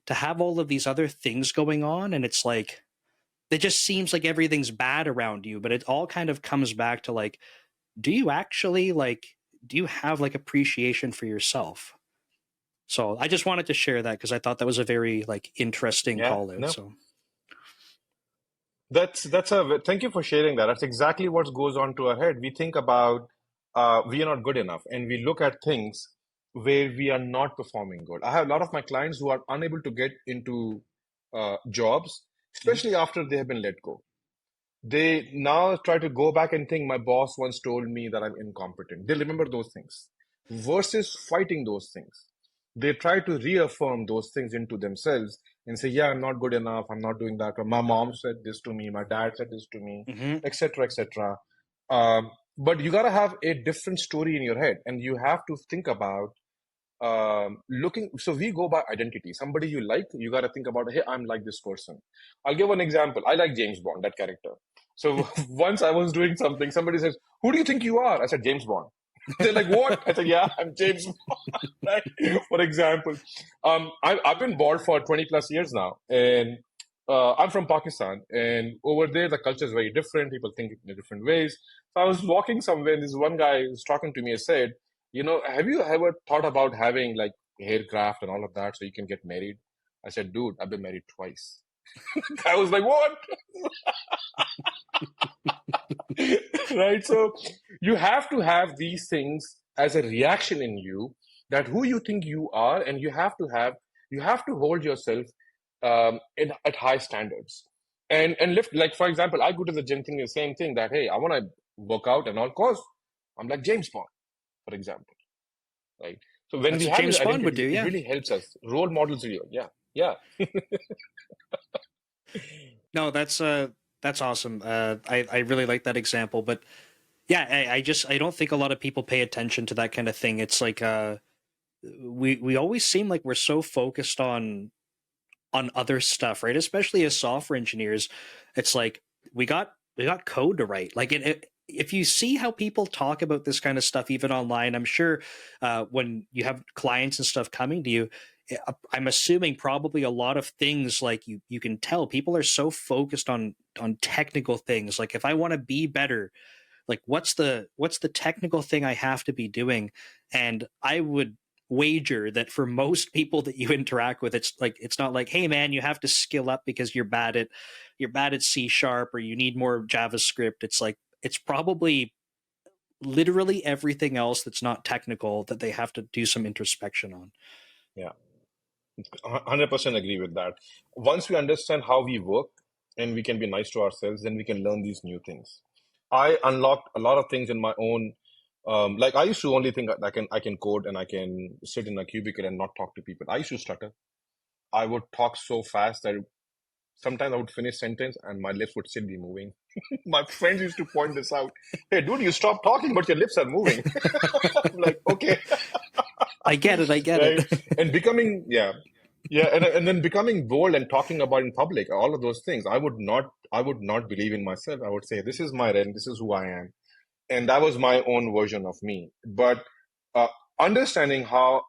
Speaker 2: to have all of these other things going on, and it's like it just seems like everything's bad around you, but it all kind of comes back to like, do you actually do you have like appreciation for yourself? So I just wanted to share that because I thought that was a very like interesting
Speaker 1: Yeah,
Speaker 2: call out.
Speaker 1: no,
Speaker 2: So
Speaker 1: that's a thank you for sharing that. That's exactly what goes on to our head. We think about we are not good enough, and we look at things. where we are not performing good. I have a lot of my clients who are unable to get into jobs,
Speaker 2: Mhm.
Speaker 1: especially after they have been let go. They now try to go back and think, my boss once told me that I'm incompetent. They remember those things versus fighting those things. They try to reaffirm those things into themselves and say, yeah, I'm not good enough. I'm not doing that. Or my mom said this to me. My dad said this to me,
Speaker 2: Mhm.
Speaker 1: etc., etc. But you got to have a different story in your head, and you have to think about looking. So we go by identity. Somebody you like, you got to think about, hey, I'm like this person. I'll give an example. I like James Bond, that character. So once I was doing something, somebody says, who do you think you are? I said, James Bond. They're like, what? I said, yeah, I'm James Bond. Right? For example, I've been bald for 20 plus years now, and I'm from Pakistan, and over there the culture is very different. People think in different ways. So I was walking somewhere, and this one guy was talking to me and said, have you ever thought about having like haircraft and all of that so you can get married? I said, dude, I've been married twice. I was like, what? Right? So you have to have these things as a reaction in you, that who you think you are, and you have to hold yourself at high standards. And lift, like for example, I go to the gym thinking the same thing, that hey, I want to work out and all cause I'm like James Bond, for example. Right? So when
Speaker 2: That's
Speaker 1: we
Speaker 2: what
Speaker 1: have this
Speaker 2: James Bond would
Speaker 1: identity,
Speaker 2: do.
Speaker 1: it
Speaker 2: Yeah.
Speaker 1: really helps us. Role models really, yeah, yeah,
Speaker 2: No, that's awesome. I really like that example, but yeah, I don't think a lot of people pay attention to that kind of thing. It's like we always seem like we're so focused on other stuff, right? Especially as software engineers, it's like we got code to write. Like if you see how people talk about this kind of stuff, even online, I'm sure when you have clients and stuff coming to you, I'm assuming probably a lot of things like you can tell people are so focused on technical things. Like if I want to be better, like what's the technical thing I have to be doing? And I would wager that for most people that you interact with, it's not like, hey man, you have to skill up because you're bad at C# or you need more JavaScript. It's like it's probably literally everything else that's not technical that they have to do some introspection on.
Speaker 1: yeah. 100% agree with that. Once we understand how we work and we can be nice to ourselves, then we can learn these new things. I unlocked a lot of things in my own. Like I used to only think I can code and I can sit in a cubicle and not talk to people. I used to stutter. I would talk so fast that sometimes I would finish sentence and my lips would still be moving. My friends used to point this out. Hey, dude, you stop talking, but your lips are moving. I'm like, okay,
Speaker 2: I get it. I get
Speaker 1: right?
Speaker 2: it.
Speaker 1: And becoming, yeah, yeah, and then becoming bold and talking about in public, all of those things. I would not believe in myself. I would say, this is my realm, this is who I am, and that was my own version of me. But uh, understanding how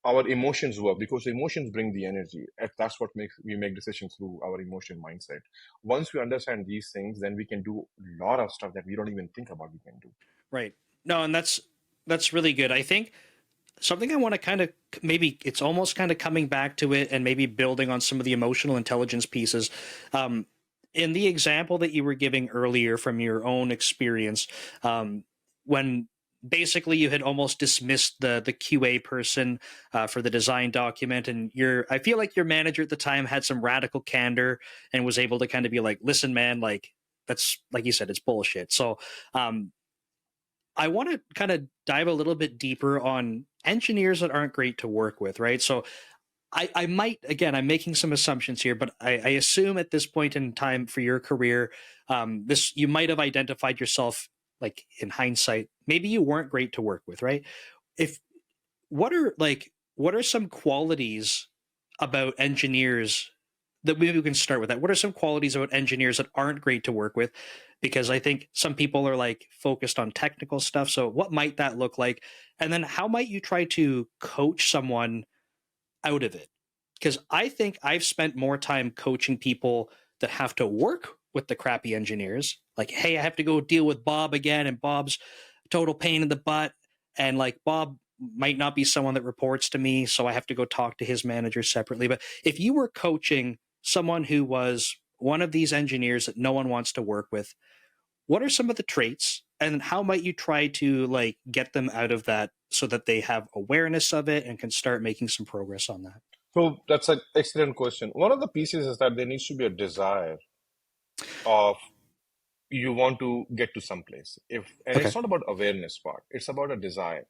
Speaker 1: our emotions work, because emotions bring the energy. That's what makes we make decisions through our emotion mindset. Once we understand these things, then we can do a lot of stuff that we don't even think about we can do.
Speaker 2: Right. No, and that's really good. I think something I want to kind of, maybe it's almost kind of coming back to it and maybe building on some of the emotional intelligence pieces. Um, in the example that you were giving earlier from your own experience, when basically you had almost dismissed the QA person for the design document, and I feel like your manager at the time had some radical candor and was able to kind of be like, listen, man, like that's like you said, it's bullshit. So um, I want to kind of dive a little bit deeper on engineers that aren't great to work with, right? So I might, again, I'm making some assumptions here, but I assume at this point in time for your career, this you might have identified yourself, like in hindsight, maybe you weren't great to work with, right? If what are some qualities about engineers that maybe we can start with that? What are some qualities about engineers that aren't great to work with? Because I think some people are like focused on technical stuff. So what might that look like? And then how might you try to coach someone out of it? Because I think I've spent more time coaching people that have to work with the crappy engineers. Like, hey, I have to go deal with Bob again, and Bob's a total pain in the butt. And like Bob might not be someone that reports to me, so I have to go talk to his manager separately. But if you were coaching someone who was one of these engineers that no one wants to work with, what are some of the traits And how might you try to like get them out of that so that they have awareness of it and can start making some progress on that?
Speaker 1: So that's an excellent question. One of the pieces is that there needs to be a desire of you want to get to some place. And
Speaker 2: Okay.
Speaker 1: it's not about awareness part, it's about a desire.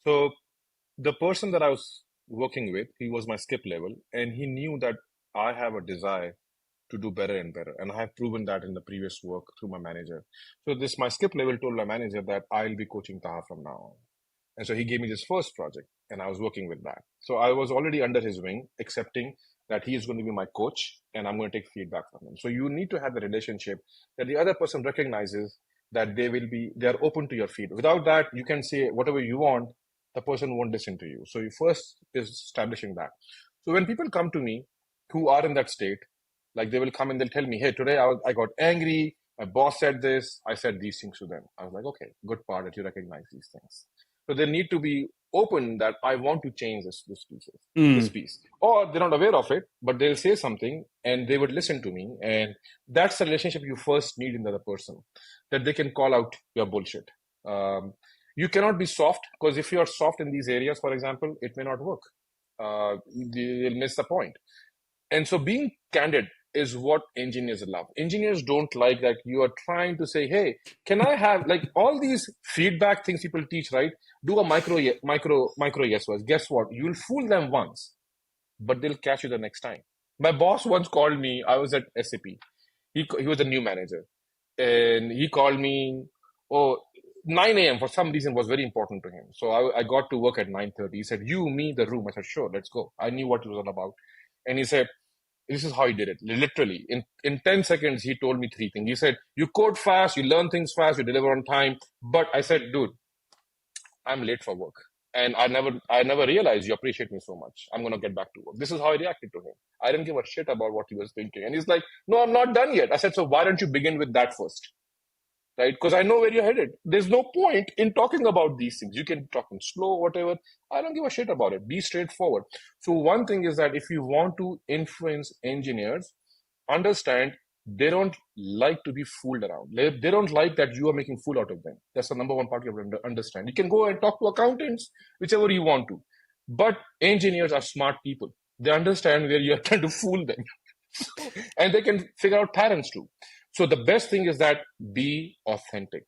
Speaker 1: So the person that I was working with, he was my skip level, and he knew that I have a desire to do better and better. And I have proven that in the previous work through my manager. So this my skip level told my manager that I'll be coaching Taha from now on. And so he gave me this first project, and I was working with that. So I was already under his wing, accepting that he is going to be my coach and I'm going to take feedback from him. So you need to have the relationship that the other person recognizes that they are open to your feedback. Without that, you can say whatever you want, the person won't listen to you. So you first is establishing that. So when people come to me who are in that state, like they will come and they'll tell me, hey, today I got angry. My boss said this. I said these things to them. I was like, okay, good part that you recognize these things. So they need to be open that I want to change this
Speaker 2: Mm.
Speaker 1: piece. Or they're not aware of it, but they'll say something and they would listen to me. And that's the relationship you first need in the other person, that they can call out your bullshit. Um, you cannot be soft, because if you are soft in these areas, for example, it may not work. You'll miss the point. And so being candid is what engineers love. Engineers don't like that you are trying to say, hey, can I have like all these feedback things people teach, right? Do a micro yes words. Guess what? You'll fool them once, but they'll catch you the next time. My boss once called me. I was at SAP. He was a new manager, and he called me. Oh, 9 a.m. for some reason was very important to him. So I got to work at 9:30. He said, "You, me, the room." I said, "Sure, let's go." I knew what it was all about, and he said, this is how he did it. Literally, in 10 seconds, he told me three things. He said, you code fast, you learn things fast, you deliver on time. But I said, dude, I'm late for work. And I never realized you appreciate me so much. I'm gonna get back to work. This is how I reacted to him. I didn't give a shit about what he was thinking. And he's like, no, I'm not done yet. I said, so why don't you begin with that first? Right? Because I know where you're headed. There's no point in talking about these things. You can talk in slow, whatever. I don't give a shit about it. Be straightforward. So one thing is that if you want to influence engineers, understand they don't like to be fooled around. They don't like that you are making fool out of them. That's the number one part you have to understand. You can go and talk to accountants, whichever you want to. But engineers are smart people. They understand where you're trying to fool them. And they can figure out patterns too. So the best thing is that be authentic.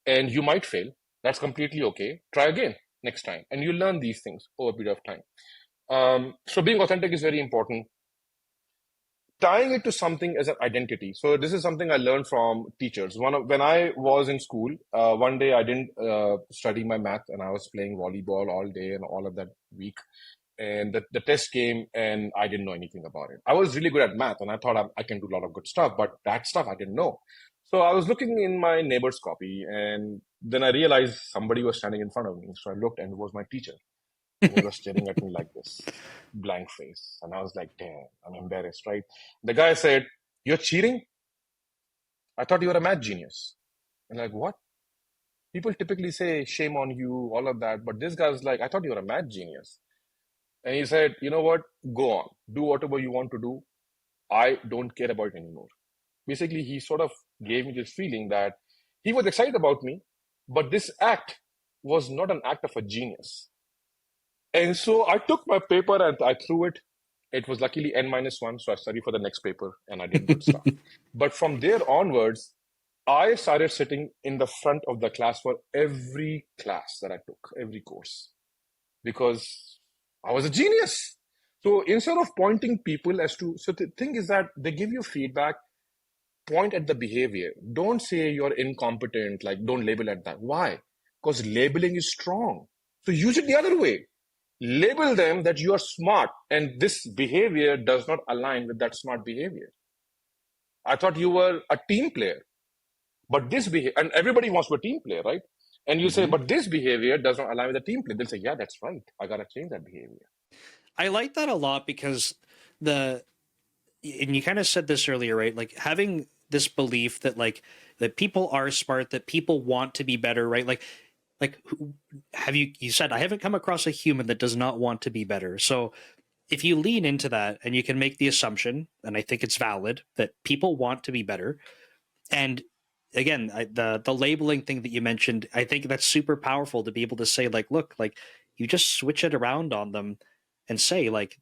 Speaker 1: And you might fail. That's completely okay. Try again next time. And you learn these things over a period of time. So being authentic is very important. Tying it to something as an identity. So this is something I learned from teachers. When I was in school, one day I didn't study my math, and I was playing volleyball all day and all of that week. And the test came, and I didn't know anything about it. I was really good at math, and I thought I can do a lot of good stuff, but that stuff I didn't know. So I was looking in my neighbor's copy, and then I realized somebody was standing in front of me. So I looked, and it was my teacher, and he was staring at me like this, blank face. And I was like, damn, I'm embarrassed, right? The guy said, you're cheating? I thought you were a math genius. And like, what? People typically say, shame on you, all of that. But this guy was like, I thought you were a math genius. And he said, you know what? Go on. Do whatever you want to do. I don't care about it anymore. Basically, he sort of gave me this feeling that he was excited about me, but this act was not an act of a genius. And so I took my paper and I threw it. It was luckily N-1, so I studied for the next paper and I did good stuff. But from there onwards, I started sitting in the front of the class for every class that I took, every course, because I was a genius. So instead of pointing people as to, so the thing is that they give you feedback, point at the behavior. Don't say you're incompetent, like don't label at that. Why? Because labeling is strong. So use it the other way. Label them that you are smart and this behavior does not align with that smart behavior. I thought you were a team player, but this behavior, and everybody wants to be a team player, right? And you say,
Speaker 2: Mm-hmm.
Speaker 1: but this behavior does not align with the team play. They'll say, yeah, that's right. I got to change that behavior.
Speaker 2: I like that a lot because the and you kind of said this earlier, right? Like having this belief that like that people are smart, that people want to be better, right? Like have you said I haven't come across a human that does not want to be better. So if you lean into that and you can make the assumption, and I think it's valid, that people want to be better, and again, the labeling thing that you mentioned, I think that's super powerful to be able to say, like, look, like, you just switch it around on them and say, like,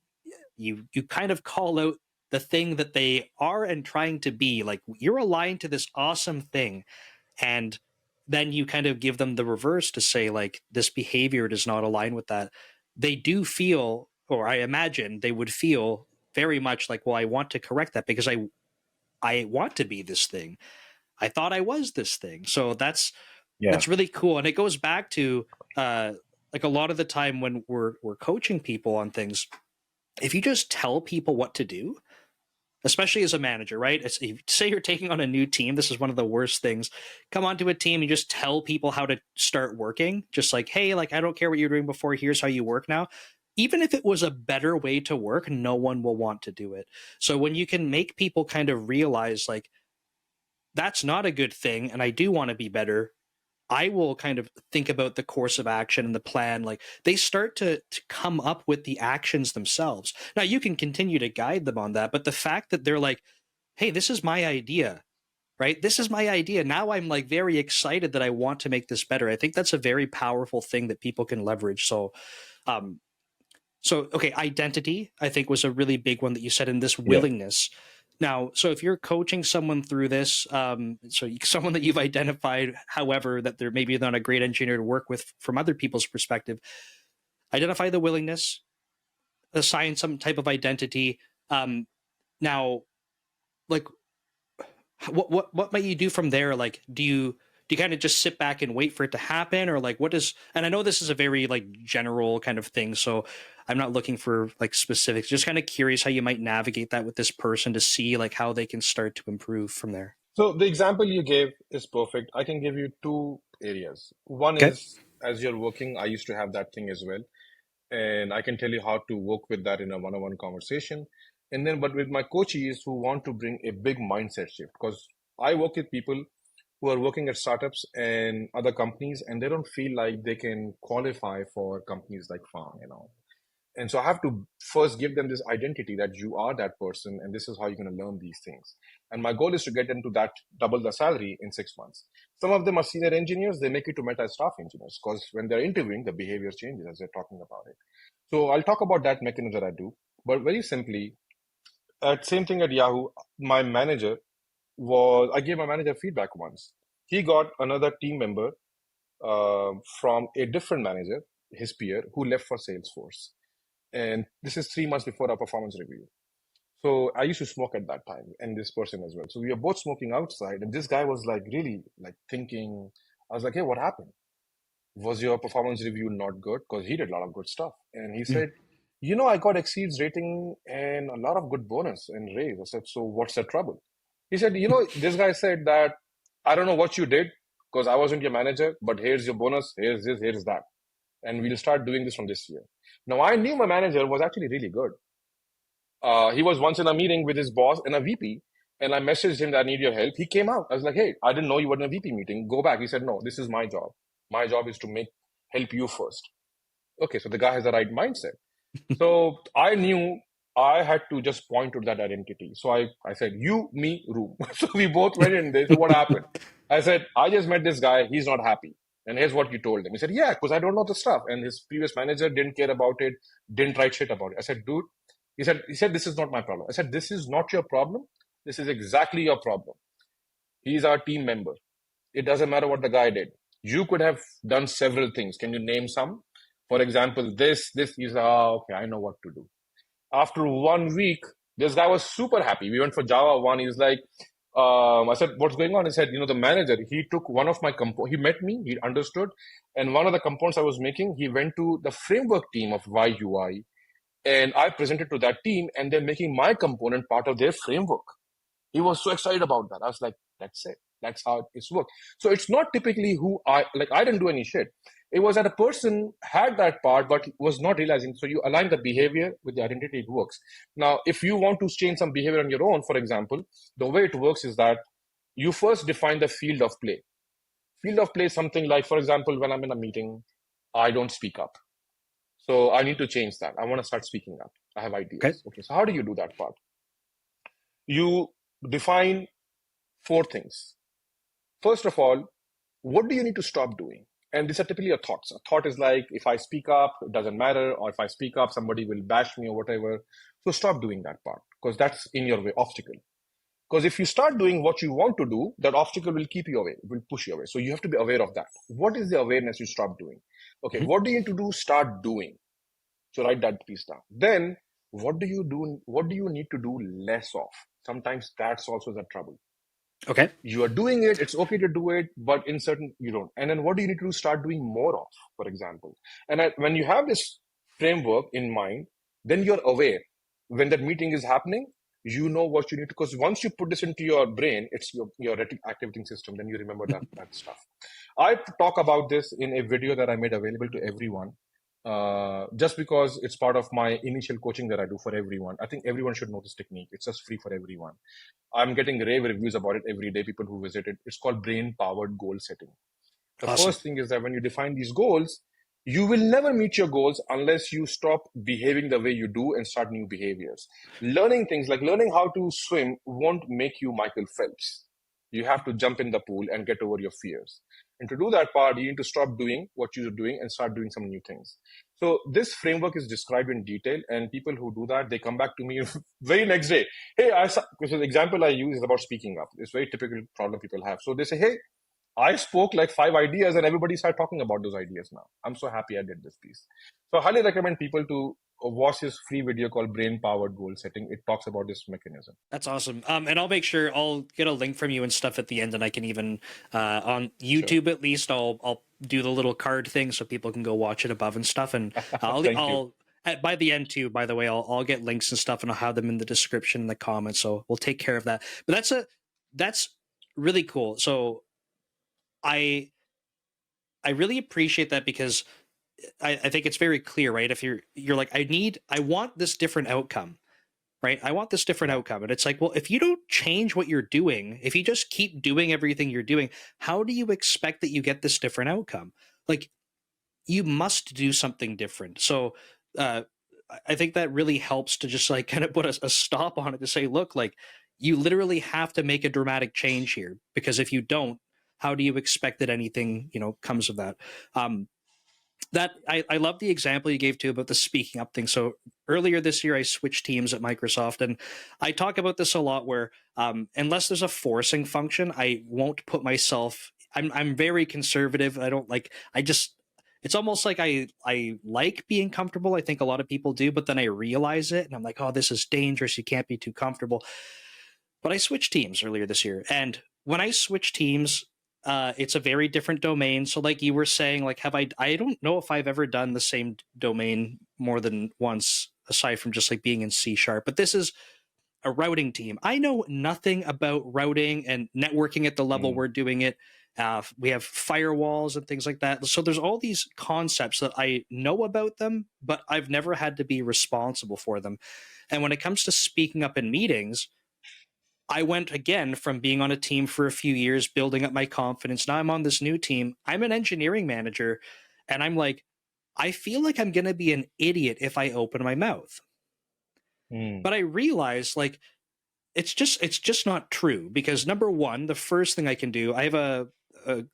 Speaker 2: you kind of call out the thing that they are and trying to be, like, you're aligned to this awesome thing, and then you kind of give them the reverse to say, like, this behavior does not align with that. They do feel, or I imagine they would feel very much like, well, I want to correct that because I want to be this thing. I thought I was this thing. So
Speaker 1: Yeah.
Speaker 2: that's really cool, and it goes back to uh like a lot of the time when we're coaching people on things, if you just tell people what to do, especially as a manager, right? Say you're taking on a new team. This is one of the worst things. Come onto a team, you just tell people how to start working. Just like, hey, like, I don't care what you're doing before. Here's how you work now. Even if it was a better way to work, no one will want to do it. So when you can make people kind of realize, like, that's not a good thing, and I do want to be better, I will kind of think about the course of action and the plan. Like, they start to come up with the actions themselves. Now, you can continue to guide them on that, but the fact that they're like, hey, this is my idea, right? This is my idea. Now I'm like very excited that I want to make this better. I think that's a very powerful thing that people can leverage. Um, so, okay, identity, I think, was a really big one that you said, in this
Speaker 1: Yeah.
Speaker 2: willingness. Now, so if you're coaching someone through this, someone that you've identified, however, that they're maybe not a great engineer to work with from other people's perspective, identify the willingness, assign some type of identity. Now, like, what might you do from there? Like, do you kind of just sit back and wait for it to happen, or like, what is? And I know this is a very like general kind of thing, so I'm not looking for like specifics. Just kind of curious how you might navigate that with this person to see like how they can start to improve from there.
Speaker 1: So the example you gave is perfect. I can give you two areas. One
Speaker 2: Okay.
Speaker 1: is as you're working, I used to have that thing as well. And I can tell you how to work with that in a one-on-one conversation. And then, but with my coaches who want to bring a big mindset shift, because I work with people who are working at startups and other companies, and they don't feel like they can qualify for companies like Farm. And so I have to first give them this identity that you are that person, and this is how you're going to learn these things. And my goal is to get them to that double the salary in 6 months. Some of them are senior engineers; they make it to meta staff engineers because when they're interviewing, the behavior changes as they're talking about it. So I'll talk about that mechanism that I do, but very simply, same thing at Yahoo. My manager I gave my manager feedback once. He got another team member from a different manager, his peer, who left for Salesforce. And this is 3 months before our performance review. So I used to smoke at that time, and this person as well. So we were both smoking outside, and this guy was like really like thinking. I was like, "Hey, what happened? Was your performance review not good?" Because he did a lot of good stuff, and he
Speaker 2: Mm.
Speaker 1: said, "I got exceeds rating and a lot of good bonus and raise." I said, "So what's the trouble?" He said, this guy said that I don't know what you did because I wasn't your manager, but here's your bonus, here's this, here's that, and we'll start doing this from this year. Now I knew my manager was actually really good. He was once in a meeting with his boss and a VP, and I messaged him that I need your help. He came out. I was like, "Hey, I didn't know you were in a VP meeting. Go back." He said, "No, this is my job. My job is to help you first." Okay, so the guy has the right mindset. So I knew I had to just point to that identity. So I said, "You, me, room." So we both went in there. So what happened? I said, "I just met this guy. He's not happy. And here's what you told him." He said, "Yeah, because I don't know the stuff." And his previous manager didn't care about it, didn't write shit about it. I said, "Dude," he said, "This is not my problem." I said, "This is not your problem. This is exactly your problem. He's our team member. It doesn't matter what the guy did. You could have done several things. Can you name some? For example, this." He's, okay, I know what to do. After 1 week, this guy was super happy. We went for Java 1. He's like, I said, "What's going on?" He said, "The manager, he took one of my he met me, he understood. And one of the components I was making, he went to the framework team of YUI. And I presented to that team, and they're making my component part of their framework." He was so excited about that. I was like, "That's it. That's how it's worked." So it's not typically who I didn't do any shit. It was that a person had that part, but was not realizing. So you align the behavior with the identity, it works. Now, if you want to change some behavior on your own, for example, the way it works is that you first define the field of play. Field of play is something like, for example, when I'm in a meeting, I don't speak up. So I need to change that. I want to start speaking up. I have
Speaker 2: Okay.
Speaker 1: ideas. Okay, so how do you do that part? You define four things. First of all, what do you need to stop doing? And these are typically your thoughts. A thought is like, if I speak up, it doesn't matter, or if I speak up, somebody will bash me or whatever. So stop doing that part because that's in your way, obstacle. Because if you start doing what you want to do, that obstacle will keep you away, will push you away. So you have to be aware of that. What is the awareness you stop doing? Okay,
Speaker 2: Mhm.
Speaker 1: what do you need to do? Start doing. So write that piece down. Then what do you do? What do you need to do less of? Sometimes that's also the trouble.
Speaker 2: Okay.
Speaker 1: You are doing it, it's okay to do it, but in certain you don't. And then what do you need to start doing more of, for example? And when you have this framework in mind, then you're aware when that meeting is happening, you know what you need to, because once you put this into your brain, it's your activating system, then you remember that stuff. I talk about this in a video that I made available to everyone, just because it's part of my initial coaching that I do for everyone. I think everyone should know this technique. It's just free for everyone. I'm getting rave reviews about it every day, people who visit it. It's called brain powered goal setting. The
Speaker 2: Awesome.
Speaker 1: first thing is that when you define these goals, you will never meet your goals unless you stop behaving the way you do and start new behaviors. Learning things like learning how to swim won't make you Michael Phelps. You have to jump in the pool and get over your fears. And to do that part, you need to stop doing what you're doing and start doing some new things. So this framework is described in detail, and people who do that, they come back to me very next day. Hey, because the example I use is about speaking up. It's a very typical problem people have. So they say, hey, I spoke like 5 ideas and everybody started talking about those ideas now. I'm so happy I did this piece. So I highly recommend people to watch this free video called Brain Powered Goal Setting. It talks about this mechanism.
Speaker 2: That's awesome. And I'll make sure I'll get a link from you and stuff at the end, and I can even on
Speaker 1: Sure.
Speaker 2: YouTube at least I'll do the little card thing so people can go watch it above and stuff. And
Speaker 1: Thank you.
Speaker 2: I'll by the end too. By the way, I'll get links and stuff, and I'll have them in the description in the comments. So we'll take care of that. But that's really cool. So I I really appreciate that because I think it's very clear, right? If you're like I want this different outcome, right? I want this different
Speaker 1: Yeah.
Speaker 2: outcome. And it's like, well, if you don't change what you're doing, if you just keep doing everything you're doing, how do you expect that you get this different outcome? Like, you must do something different. So, uh, I think that really helps to just like kind of put a stop on it to say, look, like, you literally have to make a dramatic change here because if you don't, how do you expect that anything, comes of that? Um, that I love the example you gave too about the speaking up thing. So earlier this year, I switched teams at Microsoft, and I talk about this a lot. Where unless there's a forcing function, I won't put myself. I'm very conservative. I don't like. I just. It's almost like I like being comfortable. I think a lot of people do, but then I realize it, and I'm like, oh, this is dangerous. You can't be too comfortable. But I switched teams earlier this year, and when I switch teams, it's a very different domain. So, like you were saying, like, have I? I don't know if I've ever done the same domain more than once, aside from just like being in C sharp. But this is a routing team. I know nothing about routing and networking at the level
Speaker 1: Mm,
Speaker 2: we're doing it. We have firewalls and things like that. So there's all these concepts that I know about them, but I've never had to be responsible for them. And when it comes to speaking up in meetings, I went again from being on a team for a few years, building up my confidence. Now I'm on this new team. I'm an engineering manager, and I'm like, I feel like I'm going to be an idiot if I open my mouth.
Speaker 1: mm,
Speaker 2: But I realize, like, it's just not true because number one, the first thing I can do, I have a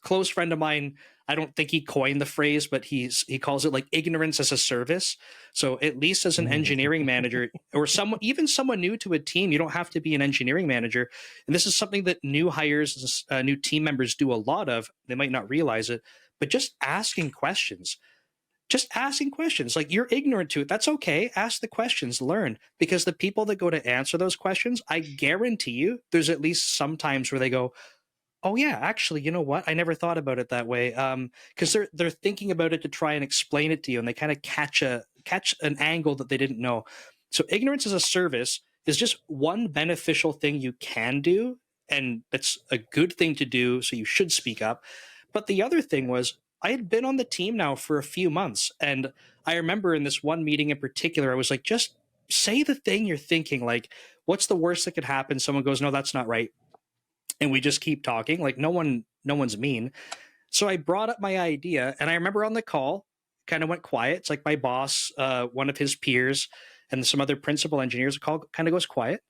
Speaker 2: close friend of mine. I don't think he coined the phrase, but he calls it like ignorance as a service. So at least as an
Speaker 1: mm,
Speaker 2: engineering manager or someone, even someone new to a team, you don't have to be an engineering manager. And this is something that new hires, new team members do a lot of. They might not realize it, but just asking questions. Like, you're ignorant to it, that's okay. Ask the questions, learn, because the people that go to answer those questions, I guarantee you there's at least some times where they go, oh yeah, actually, you know what, I never thought about it that way. Because they're thinking about it to try and explain it to you, and they kind of catch an angle that they didn't know. So ignorance as a service is just one beneficial thing you can do, and that's a good thing to do, so you should speak up. But the other thing was, I had been on the team now for a few months, and I remember in this one meeting in particular, I was like, just say the thing you're thinking. Like, what's the worst that could happen? Someone goes, no, that's not right, and we just keep talking. Like, no one's mean. So I brought up my idea, and I remember on the call, kind of went quiet. It's like my boss, one of his peers, and some other principal engineers call kind of goes quiet.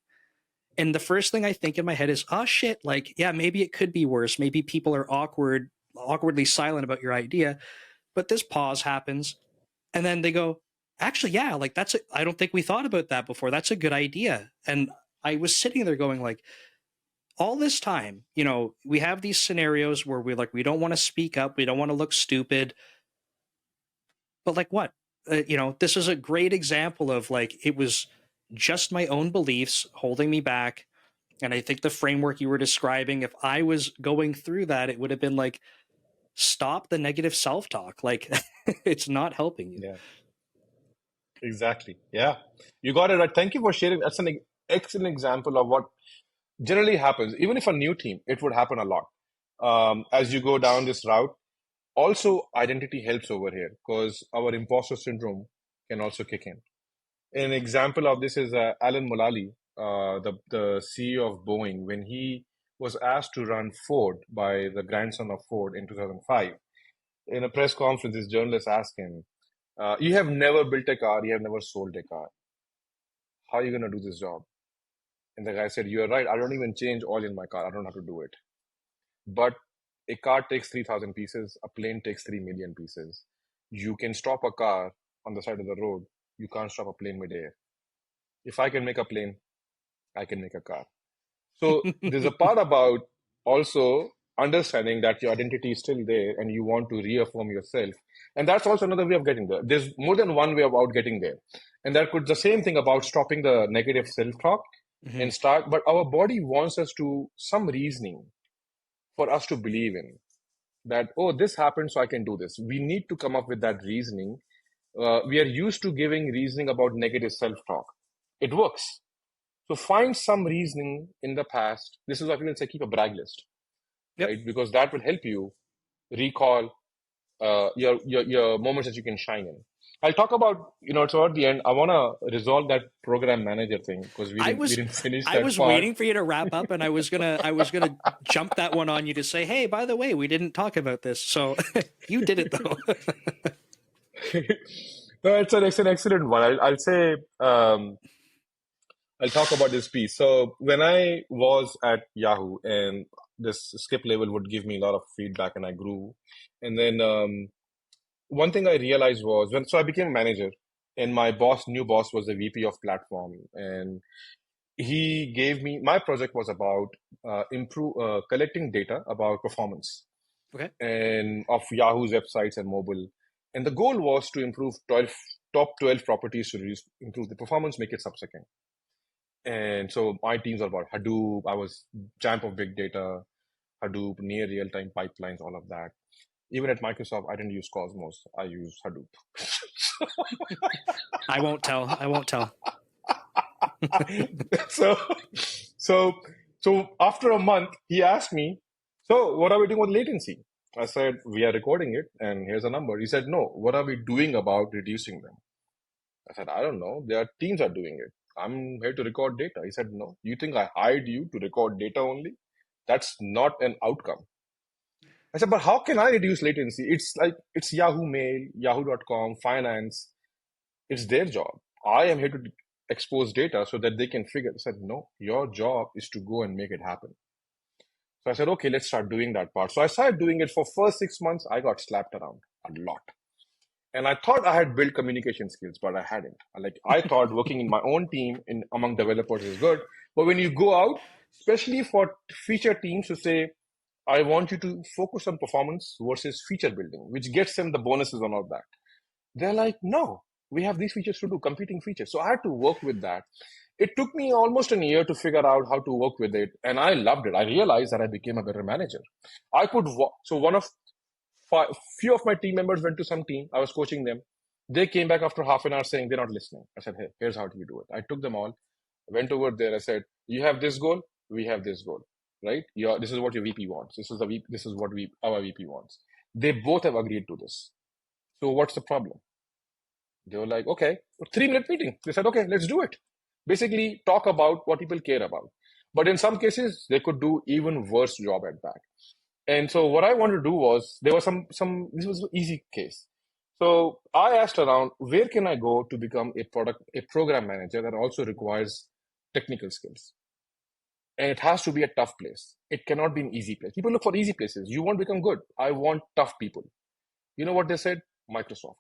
Speaker 2: And the first thing I think in my head is, oh shit, like, yeah, maybe it could be worse. Maybe people are awkwardly silent about your idea. But this pause happens. And then they go, actually, yeah, like I don't think we thought about that before. That's a good idea. And I was sitting there going, like, all this time, we have these scenarios where we don't want to speak up. We don't want to look stupid. But like what? This is a great example of like, it was just my own beliefs holding me back. And I think the framework you were describing, if I was going through that, it would have been like, stop the negative self talk. Like, it's not helping you.
Speaker 1: Yeah, exactly. Yeah, you got it right. Thank you for sharing. That's an excellent example of what generally happens. Even if a new team, it would happen a lot. As you go down this route, also identity helps over here because our imposter syndrome can also kick in. An example of this is Alan Mulally, the CEO of Boeing, when he was asked to run Ford by the grandson of Ford in 2005. In a press conference, this journalist asked him, "You have never built a car, you have never sold a car. How are you going to do this job?" And the guy said, "You're right. I don't even change oil in my car. I don't know how to do it. But a car takes 3,000 pieces, a plane takes 3 million pieces. You can stop a car on the side of the road. You can't stop a plane midair. If I can make a plane, I can make a car." So there's a part about also understanding that your identity is still there and you want to reaffirm yourself. And that's also another way of getting there. There's more than one way about getting there. And that could the same thing about stopping the negative self-talk
Speaker 2: Mhm.
Speaker 1: and start, but our body wants us to some reasoning for us to believe in that, oh, this happened, so I can do this. We need to come up with that reasoning. We are used to giving reasoning about negative self-talk. It works. So find some reasoning in the past. This is why people say keep a brag list,
Speaker 2: Yep.
Speaker 1: right? Because that will help you recall your moments that you can shine in. I'll talk about toward the end. I want to resolve that program manager thing because we
Speaker 2: I
Speaker 1: didn't we
Speaker 2: was
Speaker 1: didn't finish
Speaker 2: I
Speaker 1: that
Speaker 2: was
Speaker 1: part.
Speaker 2: waiting for you to wrap up, and I was gonna jump that one on you to say, hey, by the way, we didn't talk about this. So you did it though.
Speaker 1: No, it's an excellent one. I'll say I'll talk about this piece. So when I was at Yahoo, and this skip level would give me a lot of feedback, and I grew, and then one thing I realized was I became a manager, and my new boss was the VP of platform, and he gave me my project was about improve collecting data about performance
Speaker 2: Okay.
Speaker 1: and of Yahoo's websites and mobile, and the goal was to improve 12 top 12 properties to improve the performance, make it sub-second. And so my teams are about Hadoop. I was Jamp of big data, Hadoop, near real-time pipelines, all of that. Even at Microsoft, I didn't use Cosmos. I used Hadoop.
Speaker 2: I won't tell. I won't tell.
Speaker 1: so, so, so after a month, he asked me, "So, what are we doing with latency?" I said, "We are recording it, and here's a number." He said, "No, what are we doing about reducing them?" I said, "I don't know. Their teams are doing it. I'm here to record data." He said, "No, you think I hired you to record data only? That's not an outcome." I said, "But how can I reduce latency? It's like it's Yahoo Mail, Yahoo.com, finance. It's their job. I am here to expose data so that they can figure." I said, "No, your job is to go and make it happen." So I said, "Okay, let's start doing that part." So I started doing it for first 6 months. I got slapped around a lot. And I thought I had built communication skills, but I hadn't. Like I thought working in my own team in among developers is good. But when you go out, especially for feature teams to say, "I want you to focus on performance versus feature building," which gets them the bonuses and all that. They're like, "No, we have these features to do, competing features." So I had to work with that. It took me almost a year to figure out how to work with it, and I loved it. I realized that I became a better manager. I could so one of few of my team members went to some team. I was coaching them. They came back after half an hour saying they're not listening. I said, "Hey, here's how you do it." I took them all, went over there. I said, "You have this goal. We have this goal, right? This is what your VP wants. This is what our VP wants." They both have agreed to this. So what's the problem? They were like, "Okay, 3 minute meeting." They said, "Okay, let's do it." Basically, talk about what people care about. But in some cases, they could do even worse job at that. And so what I wanted to do was there was this was an easy case. So I asked around, where can I go to become a program manager that also requires technical skills? and it has to be a tough place. It cannot be an easy place. People look for easy places. You won't become good. I want tough people. You know what they said? Microsoft.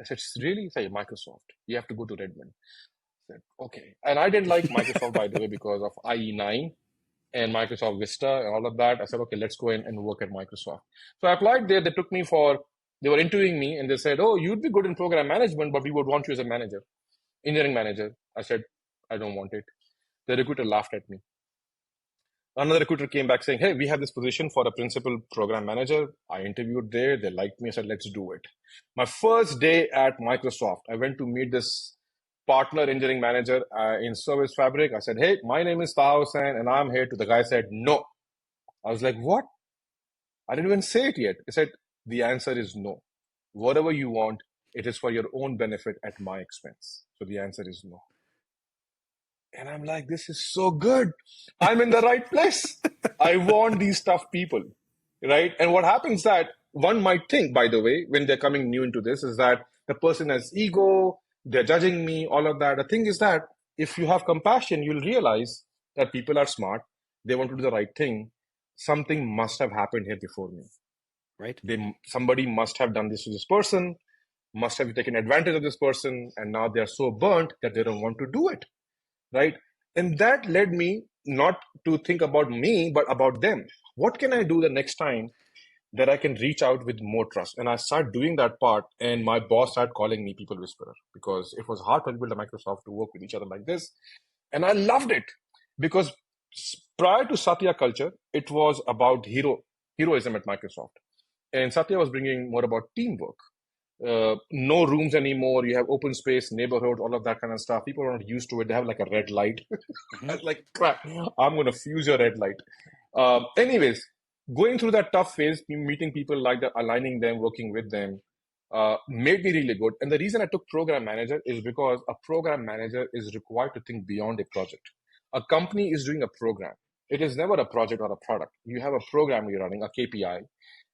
Speaker 1: I said, really? Say, Microsoft. You have to go to Redmond. I said, okay. And I didn't like Microsoft, by the way, because of IE9 and Microsoft Vista and all of that. I said, okay, let's go in and work at Microsoft. So I applied there. They took me for, they were interviewing me and they said, oh, you'd be good in program management, but we would want you as a manager, engineering manager. I said, I don't want it. The recruiter laughed at me. Another recruiter came back saying, hey, we have this position for a principal program manager. I interviewed there. They liked me. I said, let's do it. My first day at Microsoft, I went to meet this partner engineering manager in Service Fabric. I said, hey, my name is Taha Hussain and I'm here to. The guy said, no. I was like, what? I didn't even say it yet. He said, the answer is no. Whatever you want, it is for your own benefit at my expense. So the answer is no. And I'm like, this is so good. I'm in the right place. I want these tough people, right? And what happens that one might think, by the way, when they're coming new into this, is that the person has ego, they're judging me, all of that. The thing is that if you have compassion, you'll realize that people are smart. They want to do the right thing. Something must have happened here before me.
Speaker 2: Right.
Speaker 1: Somebody must have done this to this person, must have taken advantage of this person, and now they're so burnt that they don't want to do it, right? And that led me not to think about me, but about them. What can I do the next time that I can reach out with more trust? And I started doing that part, and my boss started calling me People Whisperer because it was hard for people at Microsoft to work with each other like this. And I loved it because prior to Satya culture, it was about heroism at Microsoft. And Satya was bringing more about teamwork. No rooms anymore. You have open space, neighborhood, all of that kind of stuff. People are not used to it. They have like a red light. I
Speaker 2: Mm-hmm.
Speaker 1: was like, crap, I'm going to fuse your red light. Anyways, going through that tough phase, meeting people like that, aligning them, working with them, made me really good. And the reason I took program manager is because a program manager is required to think beyond a project. A company is doing a program. It is never a project or a product. You have a program you're running, a KPI,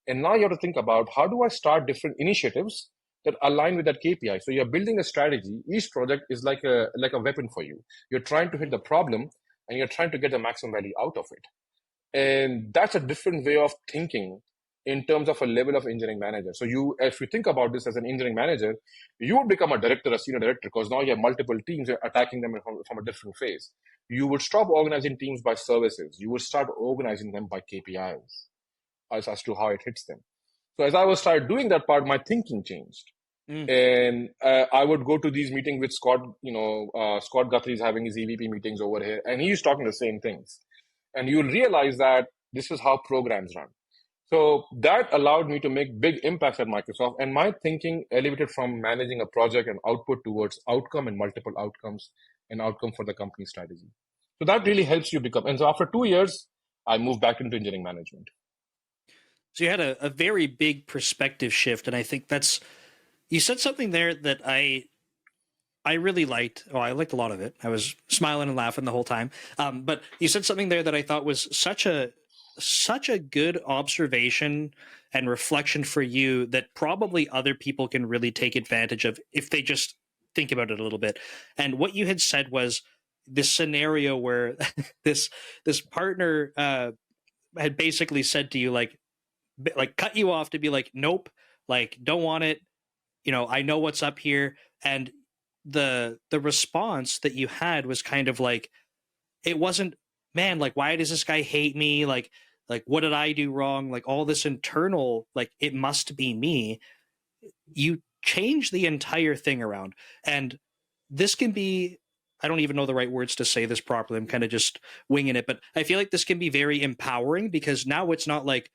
Speaker 1: and now you have to think about how do I start different initiatives that align with that KPI. So you're building a strategy. Each project is like a weapon for you. You're trying to hit the problem and you're trying to get the maximum value out of it. And that's a different way of thinking in terms of a level of engineering manager. So if you think about this as an engineering manager, you would become a director, a senior director, because now you have multiple teams, you're attacking them from a different phase. You would stop organizing teams by services. You would start organizing them by KPIs as to how it hits them. So as I was started doing that part, my thinking changed.
Speaker 2: Mm.
Speaker 1: And I would go to these meetings with Scott. Scott Guthrie is having his EVP meetings over here, and he's talking the same things. And you'll realize that this is how programs run. So that allowed me to make big impacts at Microsoft, and my thinking elevated from managing a project and output towards outcome and multiple outcomes and outcome for the company strategy. So that really helps you become. And so after 2 years, I moved back into engineering management.
Speaker 2: So you had a very big perspective shift, and I think you said something there that I really liked. Oh, I liked a lot of it. I was smiling and laughing the whole time. But you said something there that I thought was such a good observation and reflection for you that probably other people can really take advantage of if they just think about it a little bit. And what you had said was this scenario where this partner had basically said to you like cut you off to be like, nope, like don't want it, I know what's up here. And the response that you had was kind of like, it wasn't, man, like why does this guy hate me, like what did I do wrong, like all this internal, like it must be me. You change the entire thing around. And this can be, I don't even know the right words to say this properly, I'm kind of just winging it, but I feel like this can be very empowering because now it's not like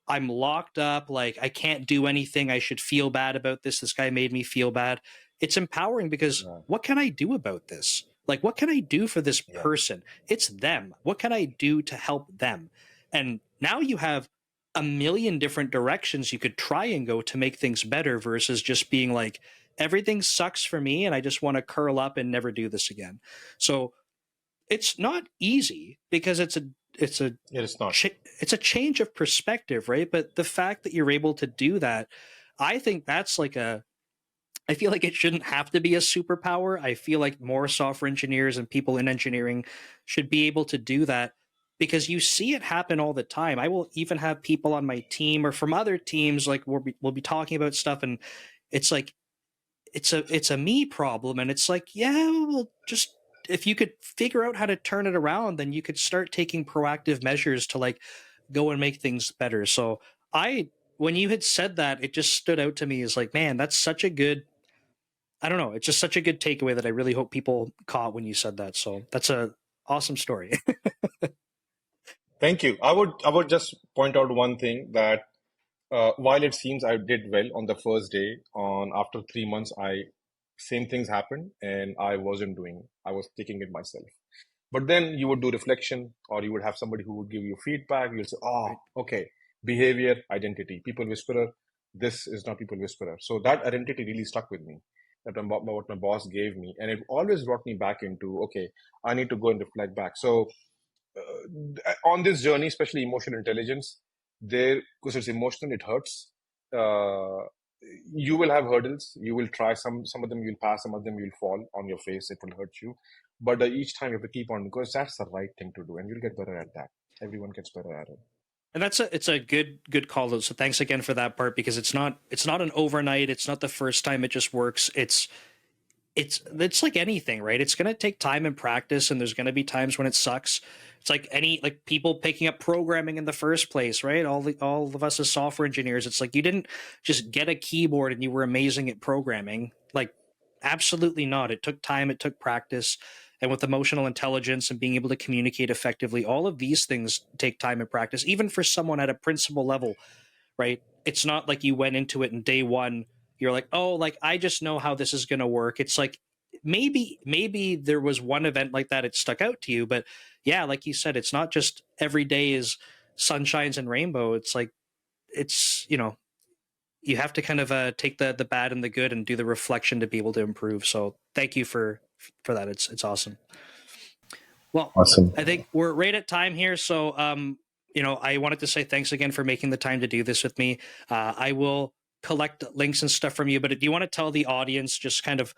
Speaker 2: I'm locked up, like I can't do anything, I should feel bad about this, this guy made me feel bad. It's empowering because
Speaker 1: Right.
Speaker 2: what can I do about this? Like what can I do for this
Speaker 1: Yeah.
Speaker 2: person? It's them. What can I do to help them? And now you have a million different directions you could try and go to make things better versus just being like everything sucks for me and I just want to curl up and never do this again. So it's not easy because it's a
Speaker 1: It is not.
Speaker 2: it's a change of perspective, right? But the fact that you're able to do that, I think that's like I feel like it shouldn't have to be a superpower. I feel like more software engineers and people in engineering should be able to do that because you see it happen all the time. I will even have people on my team or from other teams like we'll be talking about stuff and it's like it's a me problem and it's like, yeah, well just if you could figure out how to turn it around, then you could start taking proactive measures to like go and make things better. So I when you had said that, it just stood out to me as like, man, that's such a good I don't know. It's just such a good takeaway that I really hope people caught when you said that. So that's a awesome story.
Speaker 1: Thank you. I would just point out one thing that while it seems I did well on the first day, on after 3 months, same things happened and I was taking it myself. But then you would do reflection, or you would have somebody who would give you feedback. You'll say, oh,
Speaker 2: Right.
Speaker 1: okay, behavior, identity, people whisperer. This is not people whisperer. So that identity really stuck with me. What my boss gave me, and it always brought me back into, okay, I need to go and reflect back. So on this journey, especially emotional intelligence, there because it's emotional, it hurts. Uh, you will have hurdles. You will try some of them you'll pass, some of them you'll fall on your face. It will hurt you, but each time you have to keep on because that's the right thing to do, and you'll get better at that. Everyone gets better at it.
Speaker 2: And it's a good call out. So thanks again for that part because it's not an overnight. It's not the first time it just works. It's like anything, right? It's going to take time and practice, and there's going to be times when it sucks. It's like any like people picking up programming in the first place, right? All of us as software engineers, it's like you didn't just get a keyboard and you were amazing at programming. Like absolutely not. It took time, it took practice, and with emotional intelligence and being able to communicate effectively, all of these things take time and practice. Even for someone at a principal level, right? It's not like you went into it in day one. You're like, oh, like I just know how this is going to work. It's like maybe there was one event like that it stuck out to you, but yeah, like you said, it's not just every day is sunshines and rainbow. It's like it's you have to kind of take the bad and the good and do the reflection to be able to improve. So thank you for that. It's awesome. Well,
Speaker 1: Awesome.
Speaker 2: I think we're right at time here. So, I wanted to say thanks again for making the time to do this with me. I will collect links and stuff from you, but do you want to tell the audience just kind of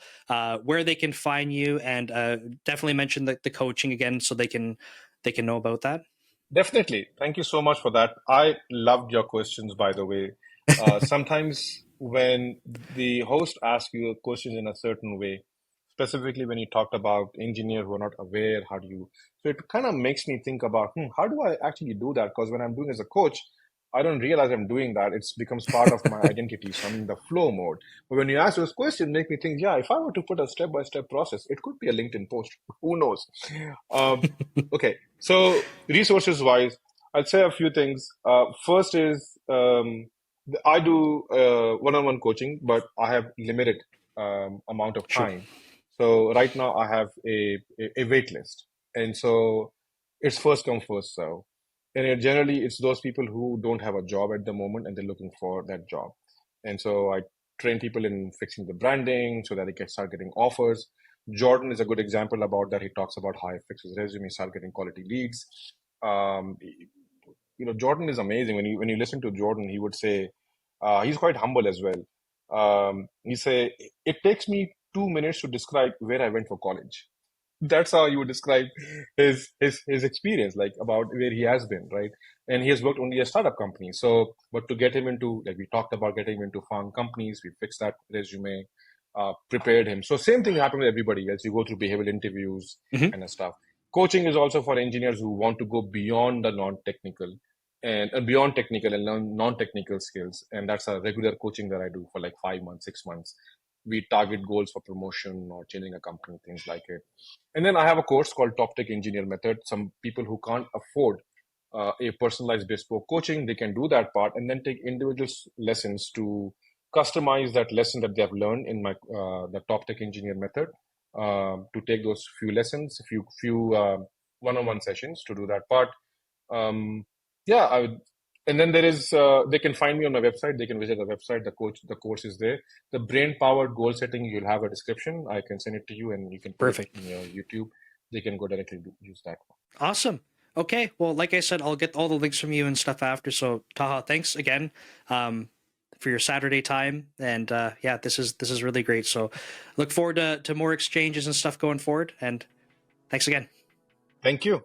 Speaker 2: where they can find you and definitely mention the coaching again so they can know about that?
Speaker 1: Definitely. Thank you so much for that. I loved your questions, by the way. Sometimes when the host asks you questions in a certain way, specifically when you talked about engineers who are not aware, how do you? So it kind of makes me think about, how do I actually do that? Because when I'm doing as a coach, I don't realize I'm doing that. It becomes part of my identity. So I'm in the flow mode. But when you ask those questions, make me think, yeah, if I were to put a step-by-step process, it could be a LinkedIn post. Who knows? Okay. So resources wise, I'd say a few things. First is I do one-on-one coaching, but I have limited amount of
Speaker 2: Sure.
Speaker 1: time. So right now I have a wait list, and so it's first come first serve. And generally it's those people who don't have a job at the moment and they're looking for that job. And so I train people in fixing the branding so that they can start getting offers. Jordan is a good example about that. He talks about how he fixes resume, start getting quality leads. Um, Jordan is amazing. When you listen to Jordan, he would say he's quite humble as well. He say it takes me 2 minutes to describe where I went for college. That's how you would describe his experience, like about where he has been, right? And he has worked only at startup companies. So, but to get him into, like we talked about, getting him into farm companies, we fixed that resume, prepared him. So same thing happened with everybody as you go through behavioral interviews
Speaker 2: Hmm.
Speaker 1: kind of stuff. Coaching is also for engineers who want to go beyond the non-technical and beyond technical and learn non-technical skills. And that's a regular coaching that I do for like 5 months, 6 months. We target goals for promotion or changing a company, things like it. And then I have a course called Top Tech Engineer Method. Some people who can't afford a personalized bespoke coaching, they can do that part and then take individual lessons to customize that lesson that they have learned in my the Top Tech Engineer Method. To take those few lessons, few one-on-one sessions to do that part. Um, yeah, I would. And then there is they can find me on my website. They can visit the website. The course is there. The brain powered goal setting. You'll have a description. I can send it to you, and you can put it
Speaker 2: Perfect.
Speaker 1: in your YouTube. They can go directly use that.
Speaker 2: Awesome. Okay. Well, like I said, I'll get all the links from you and stuff after. So, Taha, thanks again. Um, for your Saturday time. And yeah, this is really great. So look forward to more exchanges and stuff going forward. And thanks again.
Speaker 3: Thank you.